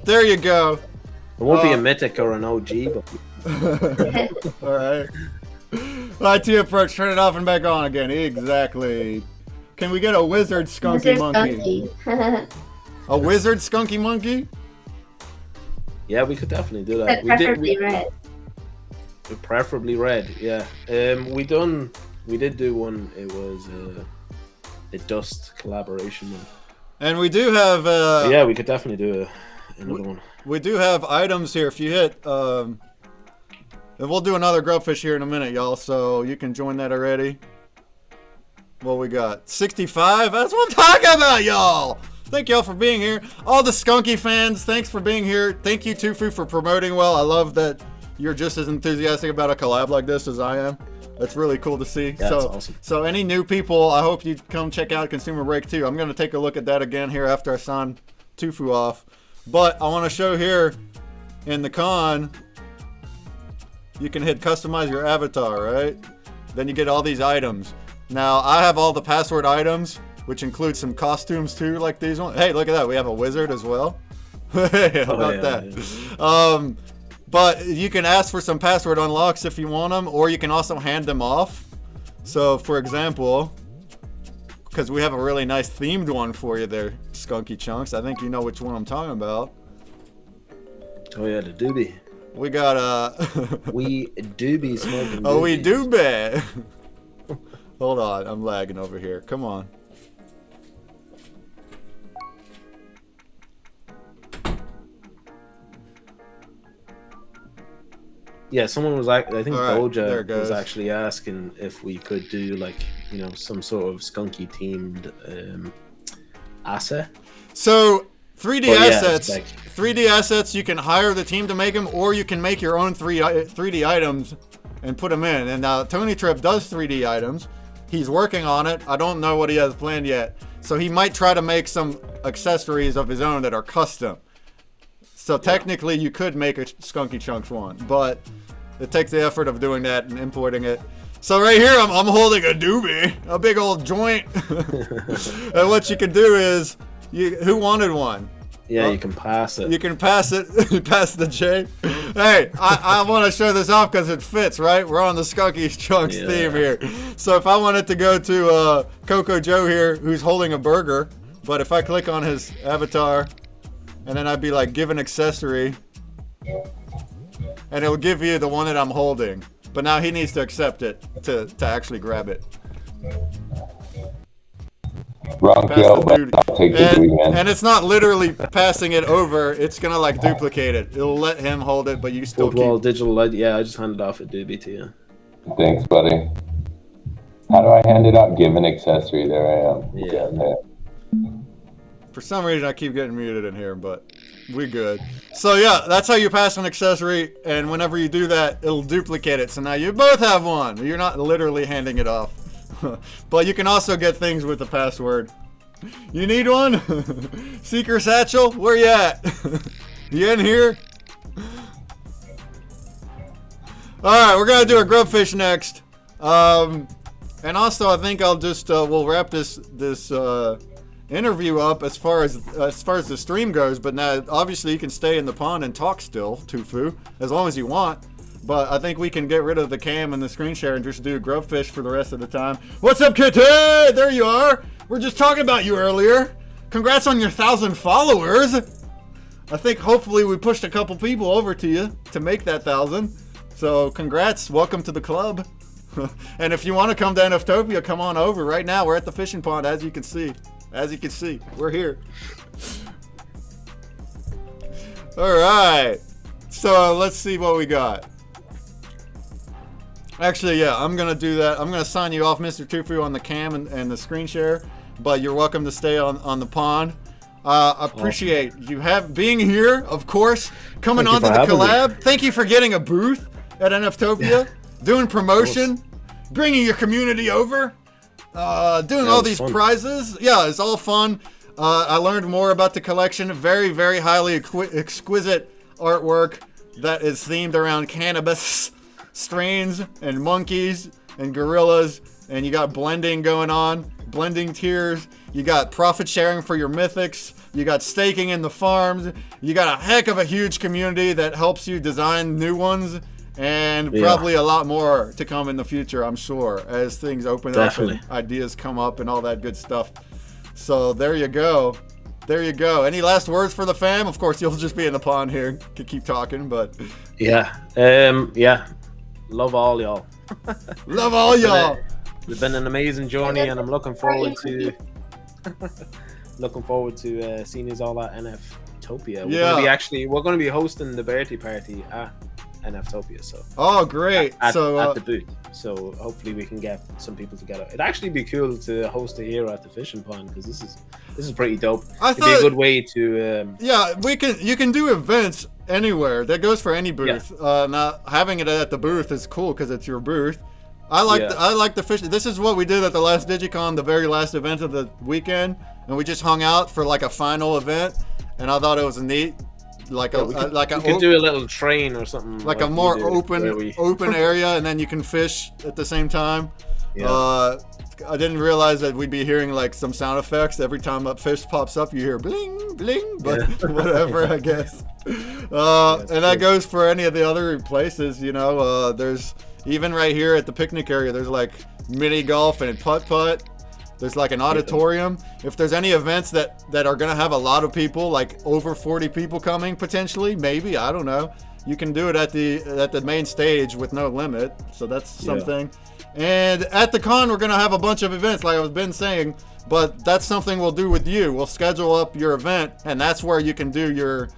There you go. It won't be a mythic or an OG, but all right. IT approach. Turn it off and back on again. Exactly. Can we get a wizard skunky monkey? A wizard skunky monkey? Yeah, we could definitely do that. Preferably red. Preferably red. Yeah. We did do one. It was a dust collaboration one. And we do have. Yeah, we could definitely do another one. We do have items here. If you hit, and we'll do another Grubfish here in a minute, y'all. So you can join that already. What we got? 65. That's what I'm talking about, y'all. Thank y'all for being here. All the Skunky fans, thanks for being here. Thank you, Twofu, for promoting well. I love that you're just as enthusiastic about a collab like this as I am. That's really cool to see. Yeah, that's awesome. So any new people, I hope you come check out ConsumerBreak too. I'm going to take a look at that again here after I sign Twofu off. But I want to show here in the con, you can hit customize your avatar, right? Then you get all these items. Now, I have all the password items, which include some costumes too, like these ones. Hey, look at that. We have a wizard as well. Hey, how about that? Yeah. But you can ask for some password unlocks if you want them, or you can also hand them off. So, for example, because we have a really nice themed one for you there, Skunky Chunks. I think you know which one I'm talking about. Oh yeah, the doobie. We got we doobie smoking. Oh, we doobie. Hold on, I'm lagging over here. Come on. Yeah, someone was like, I think Doja right, was actually asking if we could do like, you know, some sort of skunky themed asset. So 3D assets, like... 3D assets, you can hire the team to make them, or you can make your own 3D items and put them in. And now Tony Tripp does 3D items. He's working on it. I don't know what he has planned yet. So he might try to make some accessories of his own that are custom. So technically you could make a Skunky Chunks one, but it takes the effort of doing that and importing it. So right here I'm holding a doobie, a big old joint. And what you can do is, who wanted one? Yeah, you can pass it. You can pass it, pass the J. Hey, I want to show this off because it fits, right? We're on the Skunky Chunks theme here. So if I wanted to go to Coco Joe here, who's holding a burger, but if I click on his avatar, and then I'd be like, give an accessory, and it'll give you the one that I'm holding. But now he needs to accept it to actually grab it. Wrong kill, but I'll take the duty, man. And it's not literally passing it over, it's gonna like duplicate it. It'll let him hold it, but you still digital light. Yeah, I just handed off a doobie to you. Thanks, buddy. How do I hand it up? Give an accessory. There I am. Yeah. For some reason, I keep getting muted in here, but we good. So yeah, that's how you pass an accessory, and whenever you do that, it'll duplicate it. So now you both have one. You're not literally handing it off. But you can also get things with the password. You need one? Seeker Satchel? Where you at? You in here? Alright, we're gonna do a grubfish next. And also I think I'll just we'll wrap this interview up as far as the stream goes, but now obviously you can stay in the pond and talk still, Twofu, as long as you want. But I think we can get rid of the cam and the screen share and just do grubfish for the rest of the time. What's up, Kitty? There you are. We're just talking about you earlier. Congrats on your 1,000 followers. I think hopefully we pushed a couple people over to you to make that 1,000. So congrats. Welcome to the club. And if you want to come to NFTopia, come on over. Right now we're at the fishing pond, as you can see. As you can see, we're here. All right. So let's see what we got. Actually, yeah, I'm going to do that. I'm going to sign you off, Mr. Twofu, on the cam and the screen share. But you're welcome to stay on the pond. Appreciate you being here, of course. Coming on to the collab. Thank you for getting a booth at NFTopia. Doing promotion. Bringing your community over. Doing all these prizes. Yeah, it's all fun. I learned more about the collection. Very, very highly exquisite artwork that is themed around cannabis strains and monkeys and gorillas. And you got blending going on. Blending tiers. You got profit sharing for your mythics. You got staking in the farms. You got a heck of a huge community that helps you design new ones. And probably a lot more to come in the future, I'm sure, as things open up and ideas come up and all that good stuff. So there you go. There you go. Any last words for the fam? Of course, you'll just be in the pond here. Could keep talking, but... Yeah. Love all y'all. Love all y'all. It's been an amazing journey, and I'm looking forward to... seeing you all at NFTopia. We're going to be hosting the birthday party at NFTopia, so great. At the booth, so hopefully we can get some people together. It'd actually be cool to host it here at the fishing pond, because this is pretty dope. It'd be a good way to you can do events anywhere. That goes for any booth. Not having it at the booth is cool because it's your booth. I like the fish. This is what we did at the last Digicon, the very last event of the weekend, and we just hung out for like a final event, and I thought it was neat. We could do a little train or something. Like a more open area, and then you can fish at the same time. Yeah. I didn't realize that we'd be hearing like some sound effects every time a fish pops up. You hear bling, bling, but whatever, I guess. And that goes for any of the other places. You know, there's even right here at the picnic area. There's like mini golf and putt-putt. There's like an auditorium. If there's any events that are gonna have a lot of people, like over 40 people coming potentially, maybe, I don't know. You can do it at the main stage with no limit. So that's something. And at the con, we're gonna have a bunch of events, like I've been saying. But that's something we'll do with you. We'll schedule up your event, and that's where you can do your,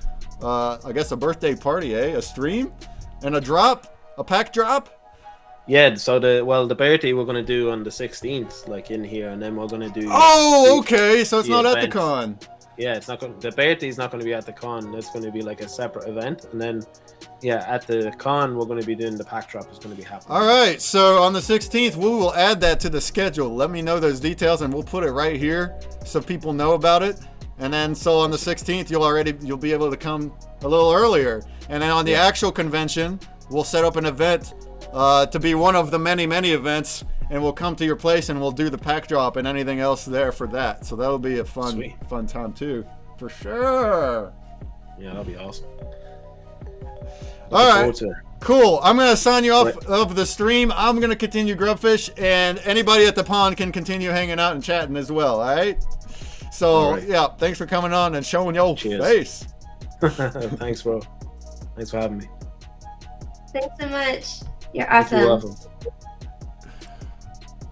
I guess, a birthday party, a stream, and a pack drop. Yeah, so the birthday we're gonna do on the 16th, like in here, and then we're gonna do. Oh, okay. So it's not at the con. Yeah, it's not going. The birthday's not going to be at the con. It's going to be like a separate event, and then, at the con we're going to be doing the pack drop. Is going to be happening. All right. So on the 16th, we will add that to the schedule. Let me know those details, and we'll put it right here so people know about it. And then, so on the 16th, you'll be able to come a little earlier. And then on the actual convention, we'll set up an event to be one of the many events, and we'll come to your place and we'll do the pack drop and anything else there for that. So that'll be a fun time too, for sure. Yeah, that'll be awesome. All right, cool. I'm gonna sign you off of the stream. I'm gonna continue Grubfish, and anybody at the pond can continue hanging out and chatting as well. All right. So thanks for coming on and showing your face. Thanks, bro. Thanks for having me. Thanks so much. You're awesome. You're welcome.